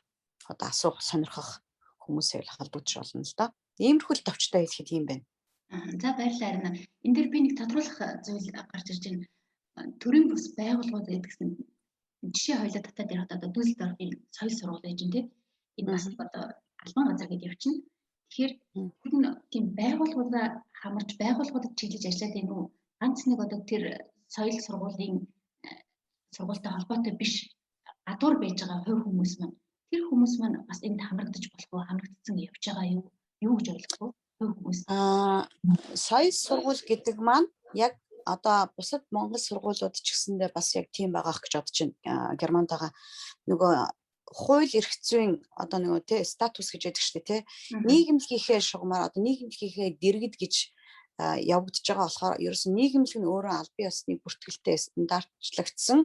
одоо асуух сонирхох хүмүүсээ холбогдож болно л доо. Иймэрхүү товчтой хэлэхэд юм байна. За баярлалаа Арина. Энд дээр би нэг тодруулах зүйл гарч ирж байна. Төрийн бас байгууллагууд гэдгсэн жишээ хоёлоо татаад ярих одоо Дүлсдорфын соёл сургууль гэж тийм энэ бас одоо албан газар гэдээ явчихна. Тэгэхээр энэ тийм байгууллагуудаа хамарч байгууллагуудад чиглэж ажиллаад байна уу? Ганц нэг одоо тэр соёл сургуультай холбоотой биш гадуур байж байгаа хувь хүмүүс маань тэр хүмүүс маань бас энд хамрагдаж болох уу? Хамрагдсан явж байгаа юу гэж ойлгох вэ? Хувь хүмүүс. Соёл сургууль гэдэг маань яг одоо бусад Монгол сургуулиуд ч гэсэндээ бас яг тийм байгаах гэж бодож байна. Германд байгаа нөгөө хууль эрх зүйн одоо нөгөө тий статус гэж яддаг шүү дээ тий. Нийгэмлэгийнхээ шугамар одоо нийгэмлэгийнхээ дэргэд гэж явагдаж байгаа болохоор ерөөсөн нийгэмлэг нь өөрөө аль бие усны бүртгэлтэй стандартчлагдсан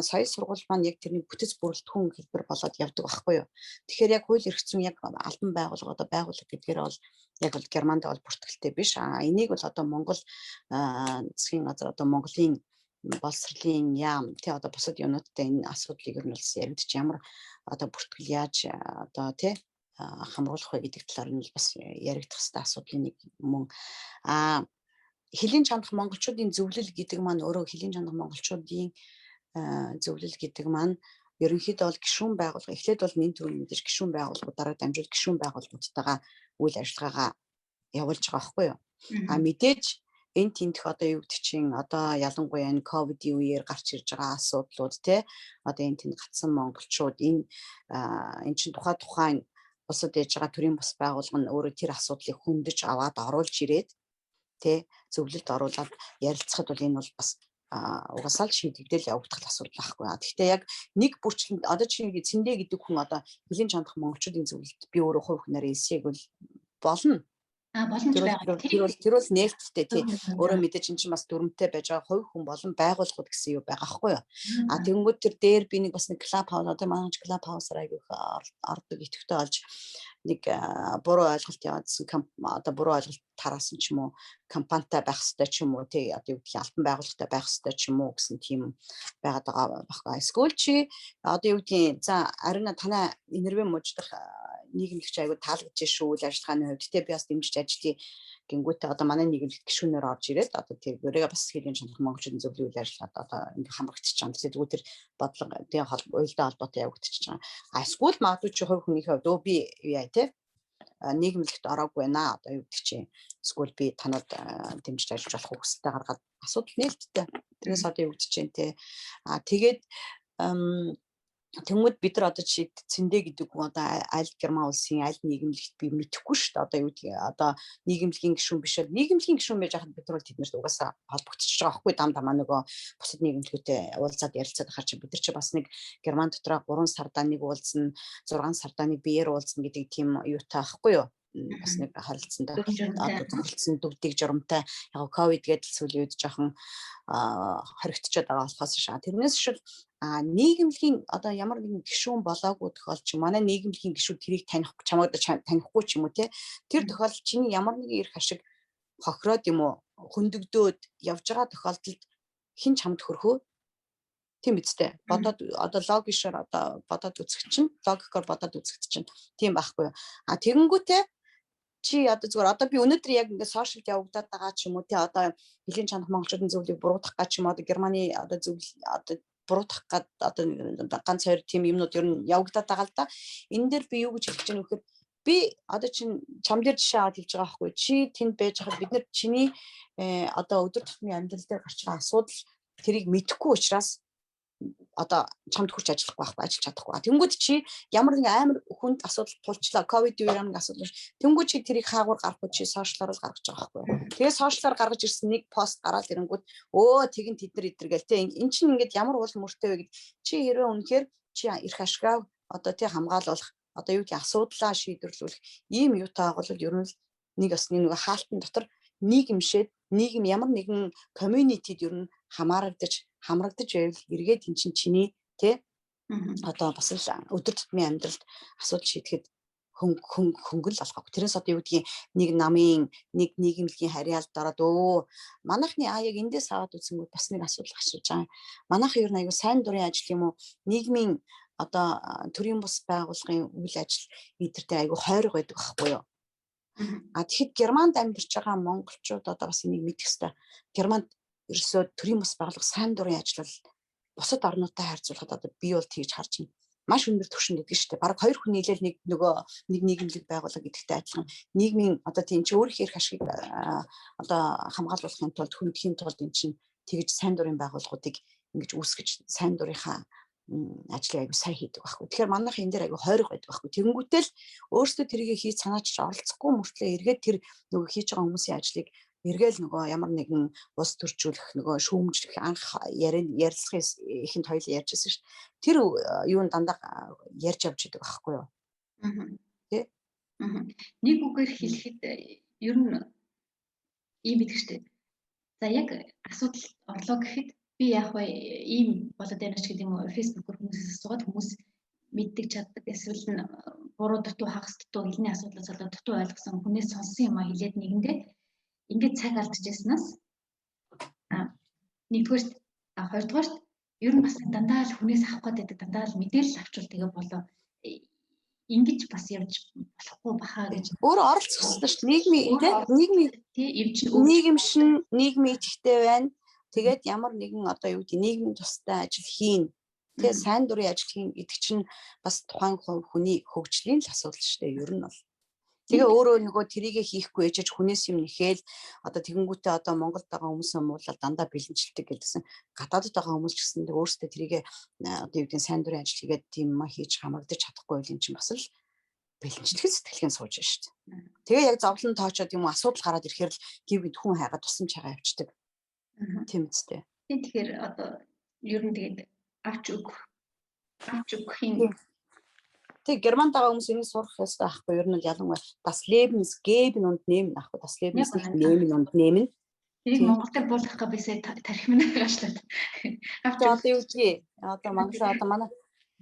соёл сургууль маань яг тэрний бүтэц бүрэлдэхүүн хэлбэр болоод явдаг байхгүй юу. Тэгэхээр яг хууль эрх зүйн яг албан байгууллага одоо байгууллага гэдгээр бол яг бол Германд бол бүртгэлтэй биш. Энийг бол одоо Монгол засгийн газар одоо Монголын боловсролын яам тий одоо бусад юмнуудтай энэ асуудлыг ер нь бас яригдчих ямар одоо бүртгэл яаж одоо тий хамруулах вэ гэдэг талаар нь бас яригдах хэвээр асуудлын нэг мөн хэлийн чанах монголчуудын зөвлөл гэдэг маань өөрөө хэлийн чанах монголчуудын зөвлөл гэдэг маань ерөнхийдөө бол гишүүн байгууллага эхлээд бол нэн төрөнд мэдээж гишүүн байгууллагуудаараа дамжуул гишүүн байгууллагуудтайгаа үйл ажиллагаагаа явуулж байгаа байхгүй юу. Мэдээж энэ тентх одоо юу гэдэг чинь одоо ялангуяа энэ ковидын үеэр гарч ирж байгаа асуудлууд те одоо энэ тэнд гацсан монголчууд энэ чинь тухайн бусад ээж байгаа төрийн бас байгууллага нь өөрөө тэр асуудлыг хөндөж аваад оруулж ирээд тэ зөвлөлд оруулаад ярилцахад бол энэ бол бас угасаал шийдэгдэл явагдах асуудал байхгүй. Гэхдээ яг нэг бүрчлэнд одоо чинь цэндэ гэдэг хүн одоо хэлийн чанах монголчуудын зөвлөлд би өөрөө хувь хүнээрээ эсээг бол болно. Боломж байгаа. Тэр бол нээлттэй тий. Өөрөө мэдээж энэ чинь бас дүрмтэй байж байгаа хувь хүн болон байгууллагууд гэсэн юу байгаа байхгүй юу. Тэгэнгүүт тэр дээр би нэг бас нэг клуб хаус одоо манай клуб хаусаар аяг ордог идэвхтэй олж нэг буруу ойлголт яваадсан одоо буруу ойлголт тараасан ч юм уу компанитай байх хэрэгтэй ч юм уу тий одоо юу гэдгийг алтан байгууллагатай байх хэрэгтэй ч юм уу гэсэн тийм байгаад байгаа байхгүй. Эсвэл чи одоо юу гэдгийг за арина танай энервэ муждах нийгэмлэгч аягүй таалагдж шүү үйл ажиллагааны хувьд те би бас дэмжиж ажиллая гингүүтээ одоо манай нийгэмлэгт гишүүнээр орж ирээд одоо тэр өөрөө бас хэлийн чанар монголчуудын зөвлөлийн үйл ажиллагаанд одоо ингээ хамрагдчих юм. Тэгвэл тэр бодлого тэгээ уялдаа холбоотой явагдчих байгаа. Эсвэл магадгүй чи хувь хүнийхээ хувьд өө би яа те нийгэмлэгт ороогүй байна одоо юу гэдэг чинь эсвэл би танад дэмжиж ажиллаж болох хүсэлтэй гаргаад асуудал нээлттэй. Тэрээс одоо юу гэдэг чинь те тэгээд Тэнгүүд бид нар одоо чи цэндэ гэдэг нь одоо аль Герман улсын аль нийгэмлэгт би мэдэхгүй шүү дээ. Одоо юу гэдгийг одоо нийгэмлэгийн гишүүн биш бол нийгэмлэгийн гишүүн байж хахад бид нар тэднэрт угаасаа холбогдчихж байгаа байхгүй дам нөгөө бусад нийгэмлэгтэй уулзаад ярилцаад ахаар чи бид нар чи бас нэг Герман дотроо 3 сардаа нэг уулзна 6 сардаа нэг биеэр уулзна гэдэг тийм юутай байхгүй юу? Бас нэг харилцаанд харилцсан дүгдийг журамтай яг ковид гэдэл сүүлийн үед жоохон хоригдчиход байгаа болохоос шаа. Тэрнээс шил нийгэмлэгийн одоо ямар нэгэн гишүүн болоогүй тохиолдолд манай нийгэмлэгийн гишүүд тэрийг таних чамайг танихгүй ч юм уу те тэр тохиолдолд чиний ямар нэгэн эрх ашиг хохироод юм уу хөндөгдөөд явж байгаа тохиолдолд хэн чамд хөрхөө тийм үстэй бодоод одоо логишоор одоо бодоод үзэх чинь логикоор бодоод үзэх чинь тийм байхгүй юу тэгэнгүүтээ чи одоо зүгээр одоо би өнөөдөр яг ингээд сошиалд явагдаад байгаа ч юм уу тий одоо хэлийн чанах монголчуудын зөвлөлийг буруутгах гэж юм одоо Германы одоо зөвлөл одоо буруутгах гад одоо ганц хоёр тийм юмнууд ер нь явагдаад байгаа л да. Энэ дээр би юу гэж хэлж байгаа нөхөд би одоо чинь чам дээр жишээ аваад хэлж байгаа байхгүй чи тэнд байж хахад бид нар чиний одоо өдөр тутмын амьдрал дээр гарч байгаа асуудал тэрийг мэдэхгүй учраас одоо чамд хүрч ажиллахгүй байхгүй ажиллаж чадахгүй. Тэнгүүд чи ямар нэгэн амар хүнд асуудал тулчлаа ковид үеэр ямар нэгэн асуудал тэнгүүд чи тэрийг хаагуур гаргахгүй чи сошиалаар л гаргаж байгаа байхгүй. Тэгээ сошиалаар гаргаж ирсэн нэг пост гараад ирэнгүүт өө тэгин тэд нар идэргээл те эн чинь ингээд ямар уул мөртэй вэ гэд чи хэрвээ үнэхээр чи эрх ашгаа одоо тий хамгаалуулах одоо юу гэх асуудлаа шийдвэрлэх ийм юутай бол ер нь нэг осны нэг хаалтан дотор нийгэмшээд нийгэм ямар нэгэн community-д ер нь хамрагдаж байвал эргээд эн чиний тий одоо бас л өдөр тутмын амьдралд асуудал шийдэхэд хөнгөл болохоо. Тэрээс одоо юу гэдгийг нэг намын нэг нийгэмлэгийн харьяалд ороод манайхны яг эндээс аваад үзсэнгүүд бас нэг асуудал гарч байгаа. Манайхан ер нь аягүй сайн дурын ажил юм уу нийгмийн одоо төрийн бус байгууллагын үйл ажил эдэртэй аягүй хойрог байдаг байхгүй юу? Тэгэхэд Германд амьдарч байгаа монголчууд одоо бас энийг мэдэх хэрэгтэй. Германд ерөөсөө төрийн бус байгууллага сайн дурын ажиллал бусад орнуудтай харьцуулахад одоо би бол тэгж харж байна. Маш өндөр түвшинд гэдэг шүү дээ. Бараг хоёр хүн нийлээл нэг нийгэмлэг байгууллага гэдэгтэй адилхан нийгмийн одоо тийм чи өөрийнхөө эрх ашигыг одоо хамгаалуулахын тулд хөндөхийн тулд эн чинь тэгж сайн дурын байгууллагуудыг ингэж үүсгэж сайн дурынхаа ажлыг аягүй сайн хийдэг байхгүй. Тэгэхээр манайх энэ дээр аягүй хойрог байдаг байхгүй. Тэгэнгүүтэл өөрсдөө тэрийг хийж санаачиж оролцохгүй мөртлөө эргээд тэр нөгөө хийж байгаа хүмүүсийн ажлыг эргээл нөгөө ямар нэгэн ус төржүүлэх нөгөө шүүмжлэх анх ярилцахын ихэнд хоёул ярьжсэн шүү дээ. Тэр юунд дандаа ярьж авч идэг байхгүй юу? Тэ? Нэг үгээр хэлэхэд ер нь ийм байдаг шүү дээ. За яг асуудал орлоо гэхэд би яг бай ийм болоод байна ч гэдэг юм уу, фэйсбүүкээр хүмүүсээс асуугаад хүмүүс мэддэг чаддаг, эсвэл нь буруу дутуу хагас дутуу хэлний асуудлаас болоод дутуу ойлгосон хүнээс сонссон юм а хэлээд нэгэндээ ингээд цаг алдчихснаас нэгдүгээрт хоёрдугаарт ер нь бас дандаа л хүнээс авах гэдэг, дандаа л мэдээлэл авчвал тэгээ болоо ингэж бас явж болохгүй бахаа гэж өөрөө оролцох хэрэгтэй шүү дээ. Нийгмийн идэвхтэй байна. Тэгээд ямар нэгэн одоо юу гэдэг нийгмийн тустай ажил хийн. Тэгээ сайн дурын ажил хийн гэдэг чинь бас тухайн хүний хөгжлийн л асуудал шүү дээ. Ер нь бол. Тэгээ өөрөө нөгөө тэрийгэ хийхгүй ээжж хүнээс юм нэхэл одоо тэгэнгүүтээ одоо Монголд байгаа хүмүүс юм бол дандаа бэлэнчилдэг гэдгсэн. Гадаадд байгаа хүмүүс ч гэсэн өөрсдөө тэрийгэ одоо юу гэдэг сайн дурын ажил хийгээд тийм юм хийж хамрагдаж чадахгүй байл юм чинь бас л бэлэнчлэхэд сэтгэлхэн сууж байна шүү дээ. Тэгээ яг зовлон тоочоод юм асуудал гараад ирэхээр л гівгэд хүн хайгаад тусамж хагаа явчихдаг. Тийм үстэй. Тэгэхээр одоо ер нь тэгээд авч өгөхийн Тэг Германд байгаа хүмүүс энийг сурах хэрэгтэй байхгүй юу? Ер нь ялангуяа das Lebensgeben und Nehmen ахгүй das Lebens nicht nehmen und nehmen. Тэрийг Монголоор буулгах гэж бисээ тарих минь гаашлаад. Одоо юу гэж одоо манай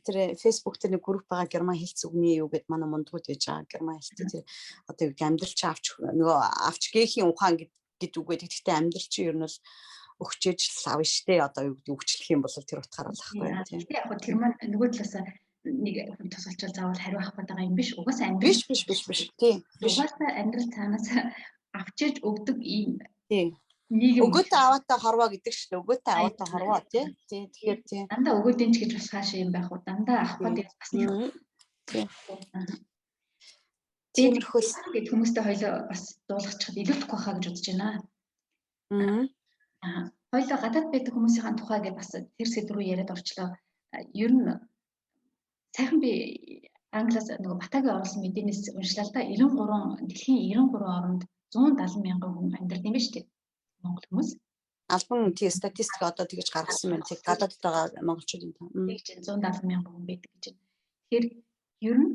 тэр Facebook дээр нэг групп байгаа герман хэлц үгний юу гэд манай мундгууд байж байгаа герман хэлц тэр одоо юу амьдралч авч нөгөө авч гээхийн ухаан гэдэг үг байдаг. Гэхдээ амьдрал чи ер нь бол өгчээж л авна штэ одоо юу гэдэг өгчлөх юм бол тэр утгаар л ахгүй тийм. Тэгээ яг тэр маань нөгөө талаасаа нэг хүн тусалчвал заавал хариу авах гэдэг юм биш. Угаасаа биш. Тийм. Угаасаа амьдрал цаанаас авчиж өгдөг ийм өгөөтэй аваатай хорвоо гэдэг шүү дээ. Өгөөтэй аваатай хорвоо тий. Тэгэхээр тий. Дандаа өгөөтэй ч гэж бас хаашаа юм байх уу? Дандаа авах гэдэг бас нэг. Тиймэрхүү гэдэг хүмүүстэй хоёлоо бас дуулгачихад илүүдэхгүй хаа гэж бодож байна. Хоёлоо гадаад байдаг хүмүүсийн тухай гэж бас тэр сэдв рүү яриад орчлоо. Ер нь сайхан би англиас нөгөө Батагийн оруулсан мэдээнээс уншлаа л да. 93 дэлхийн 93 оронд 170 мянган хүн амьдардаг юм ба шүү дээ. Монгол хүмүүс. Албан тий статистик одоо тэгж гаргасан байна. Тэг гадаадд байгаа монголчууд юм. Тэгж 170 мянган хүн байдаг гэж байна. Тэгэхээр ер нь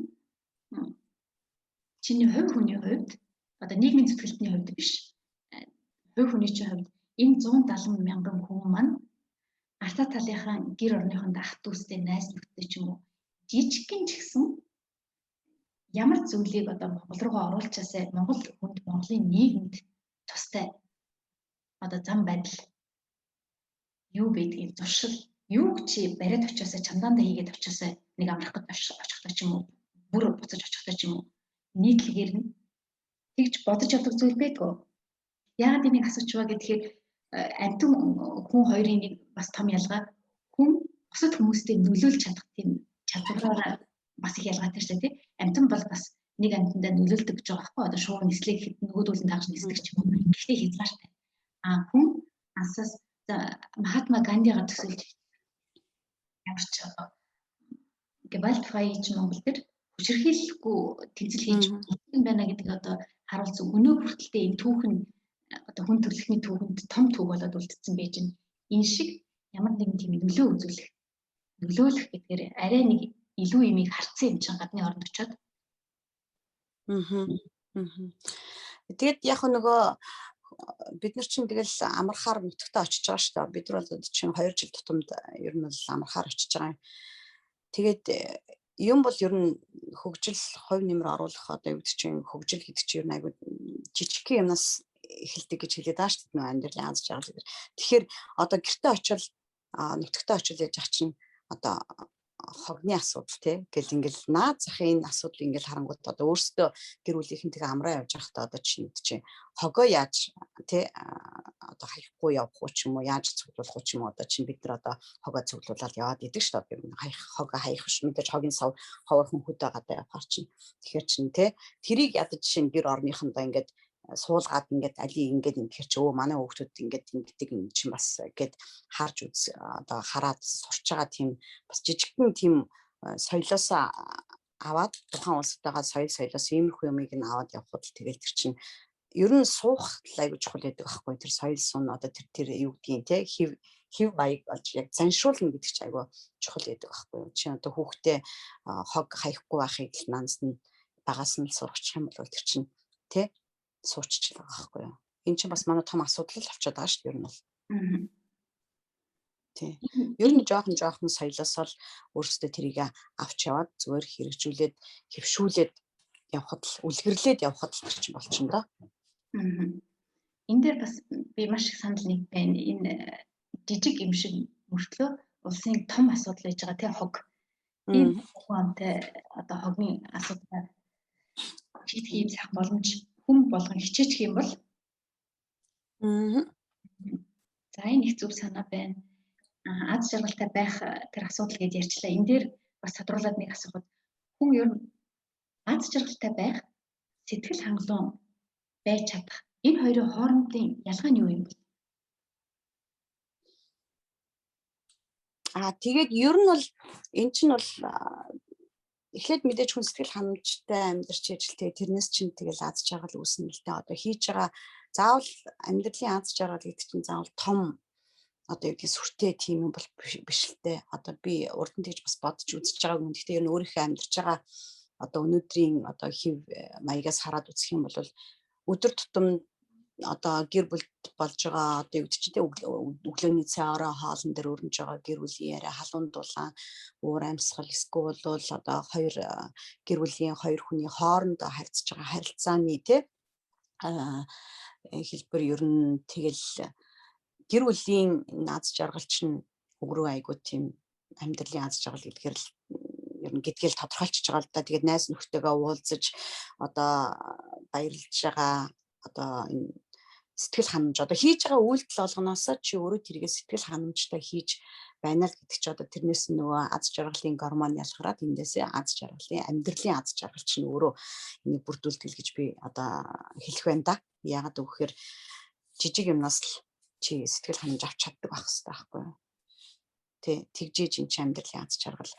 чиний хувь хүний хувьд одоо нийгмийн зүтгэлтний хувьд биш. Хувь хүний чинь хувьд энэ 170 мянган хүн маань артаа талынхаа гэр орныхонд ах дүүстэй найз нөхдөд ч юм уу жижигхэн ч гэсэн ямар зүйлийг одоо Монгол руугаа оруулчаасаа Монгол хүнд Монголын нийгэмд тустай одоо зам байдал юу байдгийг зуршил юу чи бариад очиосаа чамдаандаа хийгээд очиосаа нэг амрах гэж очихдаг ч юм уу бүр буцаж очихдаг ч юм уу нийтлэгээр нь тэгж бодож явдаг зүйл байдгүй. Яагаад энийг асууч байгаа гэхээр амтэн хүн хоёрын нэг бас том ялгаа хүн бусад хүмүүстэй нөлөөлж чадах тийм чадвараараа бас их ялгаатай шүү дээ. Амтэн бол бас нэг амтандаа нөлөөлдөг гэж байгаа байхгүй. Одоо шуурга нислэг гэхэд нөгөөдүүл нь тааж нисдэг ч юм уу. Гэхдээ хязгаартай. Хүн ансаас Махатма Гандигаар төсөлж ямар ч одоо Gewalt frei ч Монгол төр хүчирхийлэхгүй тэмцэл хийж байна гэдэг одоо харуулсан өнөө хүртэлтэй энэ түүхэн одоо хүн төрөлхтний түүхэнд том төв болоод үлдсэн байж байна. Энэ шиг ямар нэгэн тийм нөлөөлөх гэдгээр арай нэг илүү имийг харцсан юм чинь гадны оронд очиод. Тэгэд яг нөгөө бид нар чинь тэгэл амархаар нутагтаа очиж байгаа шүү дээ. Бид нар бол чинь 2 жил тутамд ер нь бол амархаар очиж байгаа юм. Тэгээд юм бол ер нь хөгжил хувь нэмэр оруулах одоо юу гэдэг чинь хөгжил гэдэг чинь ер нь айгүй жижигхэн юмнаас эхэлдэг гэж хэлээд байгаа шүү дээ. Нөгөө амьдралын аз жаргал гэдэг. Тэгэхээр одоо гэртээ очил нутагтаа очил яаж ах чинь одоо хогны асуудал тий гэл ингээл наад захын энэ асуудал ингээл харангууд одоо өөрсдөө гэр бүлийнхэнтэйгээ амраа явж байхдаа одоо чинь хогоо яаж тий одоо хаяхгүй явах уу ч юм уу яаж цуглуулах уу ч юм уу одоо чинь бид нар одоо хогоо цуглуулаад яваад идэг шүү дээ хаях хогоо хаях биш мэдээж хогийн сав ховорхон хөдөө гадаа явахаар чинь тэгэхээр чинь тий тэрийг ядаж чинь гэр орныхондоо ингээд суулгаад ингээд али ингээд ингэхэр чи манай хүүхдүүд ингээд ингэдэг юм чинь бас гээд харж үз одоо хараад сурч байгаа тийм бас жижигхэн тийм соёлоос аваад тухайн улстайгаа соёлоос иймэрхүү юмыг нь аваад явхад тэгэл тэр чинь ер нь суух айгуу чухал байдаг байхгүй тэр соёл сун одоо тэр юу гэдгийг те хив баяг болж яг заншруулна гэдэг чинь айгуу чухал байдаг байхгүй. Чи одоо хүүхдээ хог хаяхгүй байхыг л нанс нь багаас нь сургачих юм бол тэр чинь те сууччих байгаа байхгүй юу. Энэ чинь бас манай том асуудал л авчиад байгаа шүү дээ ер нь бол. Тий. Ер нь жоохон соёлоос л өөрсдөө тэрийг авч яваад зүгээр хэрэгжүүлээд хэвшүүлээд явхад л үлгэрлээд явхад л чинь болчихно да. Энэ дээр бас би маш их санал нэг байна. Энэ жижиг юм шиг мөртлөө улсын том асуудал байж байгаа тий хог. Энэ ухаантай одоо хогийн асуудал шийдэх юм сайхан боломж хүм болгон хичээчих юм бол за энэ их зөв санаа байна. Аз жаргалтай байх тэр асуудал гэж ярьчлаа. Энэ дээр бас тодруулаад нэг асуухад хүн ер нь аз жаргалтай байх, сэтгэл хангалуун байж чадах энэ хоёрын хоорондын ялгаа нь юу юм бэ? Тэгээд ер нь бол эн чинь бол эхлээд мэдээж хүн сэтгэл ханамжтай амьдарч ижил тэрнээс чинь тэгэл аз жаргал үүснэ л дээ. Одоо хийж байгаа заавал амьдралын аз жаргал гэдэг чинь заавал том одоо юу гэдэг сүртэй тийм юм бол биш л дээ. Одоо би урд нь тэгж бас бодож үзэж байгаа юм. Гэхдээ ер нь өөрийнхөө амьдарч байгаа одоо өнөөдрийн одоо хив маягаас хараад үзэх юм бол өдөр тутам одоо гэр бүлд болж байгаа одоо юу гэдэг чинь өглөөний цай орой хоолн дээр өрнөж байгаа гэр бүлийн яриа халуун дулаан уур амьсгал эсвэл бол одоо хоёр гэр бүлийн хоёр хүний хоорондоо харьцаж байгаа харилцааны тий хэлбэр ер нь тэгэл гэр бүлийн аз жаргал чинь өгрөө айгуу тийм амьдралын аз жаргал гэдгээр л ер нь гэдгээл тодорхойлчихж байгаа л да. Тэгээд найз нөхдөйгөө уулзаж одоо баярлж байгаа одоо энэ сэтгэл ханамж одоо хийж байгаа үйлдэл болгоноос чи өөрөө тэргээ сэтгэл ханамжтай хийж байна л гэдэг чи одоо тэрнээс нөгөө аз жаргалын гормон ялгараад эндээсээ аз жаргалын амьдралын аз жаргал чинь өөрөө энийг бүрдүүлдэг гэж би одоо хэлэх байна да. Яагаад гэвэл жижиг юмнаас л чи сэтгэл ханамж авч чаддаг байх хэрэгтэй байхгүй юу? Тэ тэгжээж энэ чинь амьдралын аз жаргал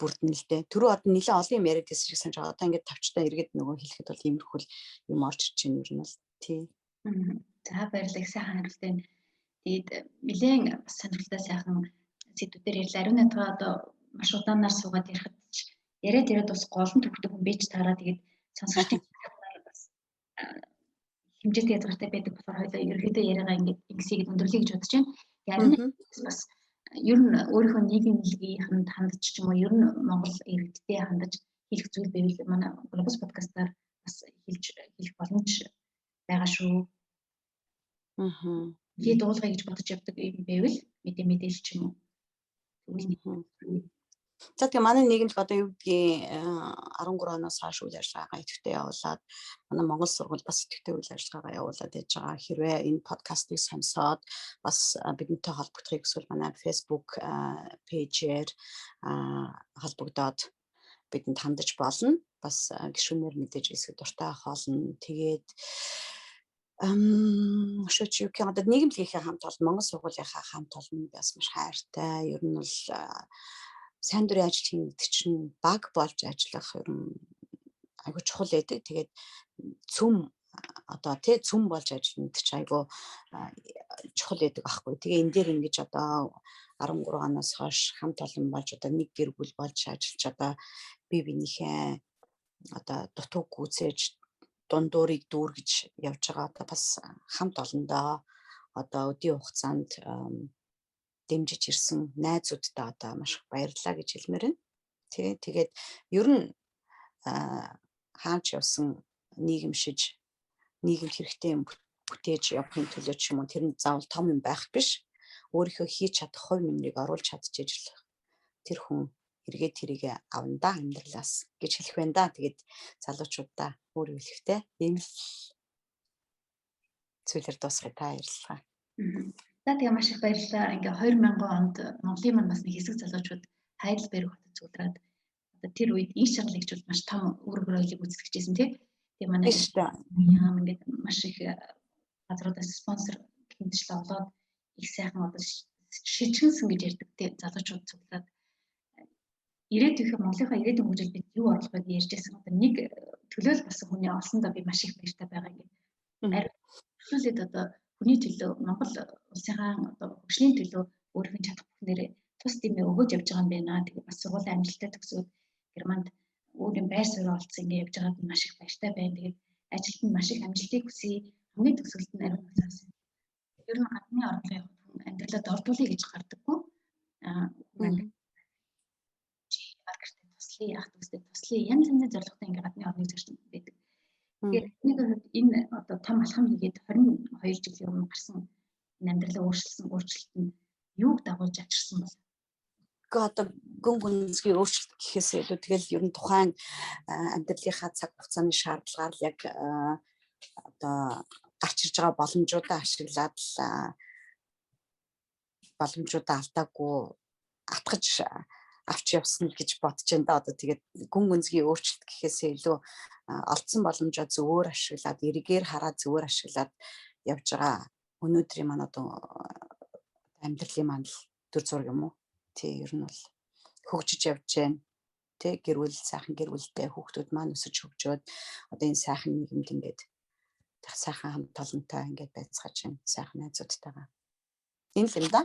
бүрдэн л дээ. Түрүү одоо нэлээд олон юм яриад байсан шиг санаж байгаа. Одоо ингээд тавчтай эргээд нөгөө хэлэхэд бол иймэрхүүл юм орж ирж байна ер нь бол тий. За баярлалаа сайхан хариултаа. Тэгээд нэлээд бас сонирхолтой сайхан сэдвүүдээр ярьлаа. Ариун натгаа одоо маш удаанаар суугаад ярихад яриад бас голон төгтөг хүн бийж таараа тэгээд сонсогчдын бас хэмжээтэй язгартай байдаг болохоор хоёулаа ерөөдөө яриагаа ингээд ингэсийг өндөрлөе гэж бодож байна. Тэгээд бас ер нь өөрийнхөө нийгэм хэлгийхэнд хандаж ч юм уу ер нь Монгол иргэдтэй хандаж хэлэх зүйл байвал манай Globus podcast-аар бас хэлэх боломж байгаа шүү. Би дуулгая гэж бодож явдаг юм байвал мэдээлэл ч юм уу. За тэгээ манай нийгэмд одоо юу гэдгийг 13 оноос хойш үйл ажиллагаагаа идэвхтэй явуулаад манай Монгол сургууль бас идэвхтэй үйл ажиллагаагаа явуулаад яж байгаа. Хэрвээ энэ подкастыг сонсоод бас бидэнтэй холбогдохыг эсвэл манай Facebook пэйжээр холбогдоод бидэнд хандаж болно. Бас гишүүнээр мэдээж эсвэ дуртай хоолно. Тэгээд шүүч юу гэх юм одоо нийгэмлэгийнхээ хамт олон Монгол сургуулийнхаа хамт олон бас маш хайртай. Ер нь бол сайн дурын ажил хийх гэдэг чинь баг болж ажиллах ер нь айгуу чухал байдаг. Тэгээд цөм одоо тий цөм болж ажиллах гэдэг чинь айгуу чухал байдаг аахгүй. Тэгээ энэ дээр ингэж одоо 13 оноос хойш хамт олон болж одоо нэг гэр бүл болж ажиллаж одоо бие биенийхээ одоо дутууг гүйцээж дундуурыг дүүргэж явж байгаа одоо бас хамт олондоо одоо өдийн хугацаанд дэмжиж ирсэн найзуудтай одоо маш их баярлалаа гэж хэлмээр байна. Тэгээд ер нь хаач явсан нийгэмшиж нийгэм хэрэгтэй юм бүтээж явахын төлөө ч юм уу тэр нь заавал том юм байх биш. Өөрийнхөө хийж чадах хувь нэмрийг оруулж чадчихж тэр хүн эргээд тэрийг авна да амьдралаас гэж хэлэх байна да. Тэгээд залуучуудаа өөр хэлэхтэй ийм л зүйлээр дуусгая та ярилцлага. За тэгээ маш их баярлалаа. Ингээ 2000 онд Монголын маань бас нэг хэсэг залуучууд Хайдельберг хотод зүудраад одоо тэр үед иш чангалыг ч маш том үр хөрөөлийг үзүүлчихсэн тийм. Тэгээ манай яам ингээд маш их газруудаас спонсор хэмжлээ олоод их сайхан одоо шижгэнсэн гэж ярьдаг тийм залуучууд зүудраад ирээдүйн Монголынхаа ирээдүйн хөгжилд бид юу оруулах вэ гэж ярьж байсан. Одоо нэг төлөөл басан хүний олсондоо би маш их баяртай байгаа юм. Ариун одоо хүний төлөө Монгол улсынхаа одоо хөгжлийн төлөө өөрийнхөө чадах бүхнээрээ тус дэмээ өгөөж явж байгаа юм байна. Тэгээ бас сургуулийн амжилттай төгсөөд Германд өөрийн байр суурь олцсон ингэ явж байгаад маш их баяртай байна. Тэгээд ажилд нь маш их амжилтыг хүсье. Хамгийн төгсгөлд нь ариун цаас. Ер нь гадны орноо явах хүн амьдралаа дордуулъя гэж гардаггүй. Маркетинг туслая, ах дүүстэй туслая, янз янзын зорилготой ингээ гадны орныг зорчсон байдаг. Тэгэхээр нэг энэ одоо том алхам хийгээд 22 жилийн өмнө гарсан амьдралаа өөрчлөлт нь юуг дагуулж авчирсан бол одоо гүн гүнзгий өөрчлөлт гэхээсээ илүү тэгэл ер нь тухайн амьдралынхаа цаг хугацааны шаардлагаар яг одоо гарч ирж байгаа боломжуудаа ашиглаад боломжуудаа алдаагүй атгаж авч явсан гэж бодож байна да. Одоо тэгээд гүн гүнзгий өөрчлөлт гэхээсээ илүү олдсон боломжоо зөвөр ашиглаад эргээр хараад зөвөр ашиглаад явж байгаа өнөөдрийн маань одоо амьдралын маань төр зураг юм уу? Тий, ер нь бол хөгжиж явж байна. Тэ гэрүүл сайхан гэрүүлтэй хүүхдүүд маань өсөж хөгжөөд одоо энэ сайхан нийгэмд ингээд сайхан хамт олонтой ингээд байцгааж байна. Сайхан найзуудтайгаа. Энэ л юм да.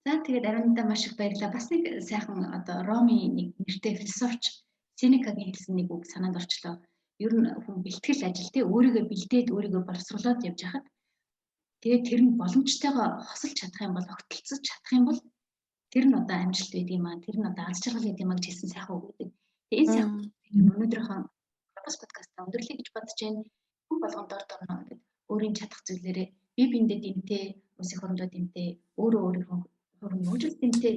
За тэгээд ариундаа маш их баярлалаа. Бас нэг сайхан одоо Роми нэг нэртэй философч Сенекагийн хэлсэн нэг үг санаанд орчлоо. Ер нь хүн бэлтгэл ажил те өөрийгөө бэлдээд өөрийгөө боловсруулад явж хахад тэгээд тэр нь боломжтойгоо хосолж чадах юм бол огтлцож чадах юм бол тэр нь одоо амжилт байдаг юм аа. Тэр нь одоо аз жаргал гэдэг юм аа гэж хэлсэн сайхан үг гэдэг. Тэгээд энэ сайхан өнөөдрийнхөө подкастаа өндөрлөе гэж бодож байна. Хүн болгонд дор дорно гэдэг өөрийн чадах зүйлээрээ бие биендээ дэмтэй, улсын хурлууд дэмтэй, өөрийнхөө хөрөнгө дэмтэй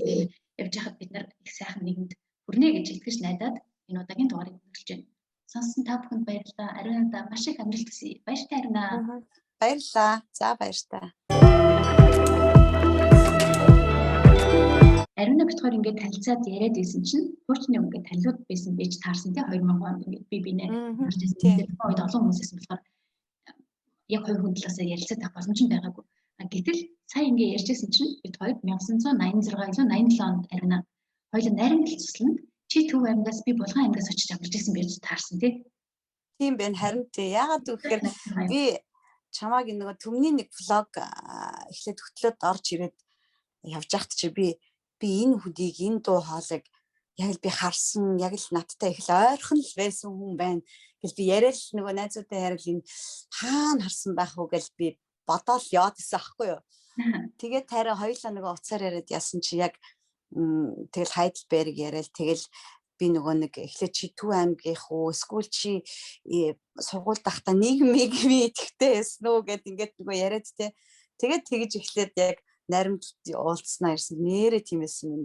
явж хахад бид нар их сайхан нийгэмд хүрнэ гэж итгэж найдаад энэ удаагийн дугаарыг өндөрлөж байна. Сонссон та бүхэнд баярлалаа. Ариунаа маш их амжилт хүсье. Баяртай Ариунаа. Баярлалаа. За баяртай. Ариунаа битгаар ингээд танилцаад яриад байсан чинь хуучны ингээд танилуд байсан байж таарсан тий 2000 онд ингээд би бинэ харж байсан. Тэгээд үед олон хүмүүсээс болохоор яг хоёр хүн талаасаа ярилцаад авах боломж байгаагүй. Гэтэл сая ингээд ярьжсэн чинь бид хоёр 1986 илүү 87 онд Ариунаа хоёул найрамдал цусланд чи төв аймгаас би булган аймгаас очиж амжилт гэсэн байж таарсан тий. Тийм байна харин тий. Яагаад гэвэл би чамааг нөгөө төмний нэг влог эхлээд хөтлөөд орж ирээд явж байхад чи би энэ хүдийг энэ дуу хоолойг яг л би харсан яг л надтай их л ойрхон л байсан хүн байна гэл би яриад л нөгөө найзуудаа яриад энэ хаана харсан байх уу гэл би бодоол яваад исэн аахгүй юу. Тэгээд таараа хоёулаа нөгөө уцаар яриад яасан чи яг тэгэл Хайдлберг яриад тэгэл би нөгөө нэг эхлээд чи Төв аймгийнх уу эсвэл чи сургууль дахта нийгмийг идэхтэй байсан уу гэд ингээд нөгөө яриад те. Тэгээд тэгж эхлээд яг наримд уулзнаа ирсэн нэрээ тийм байсан юм.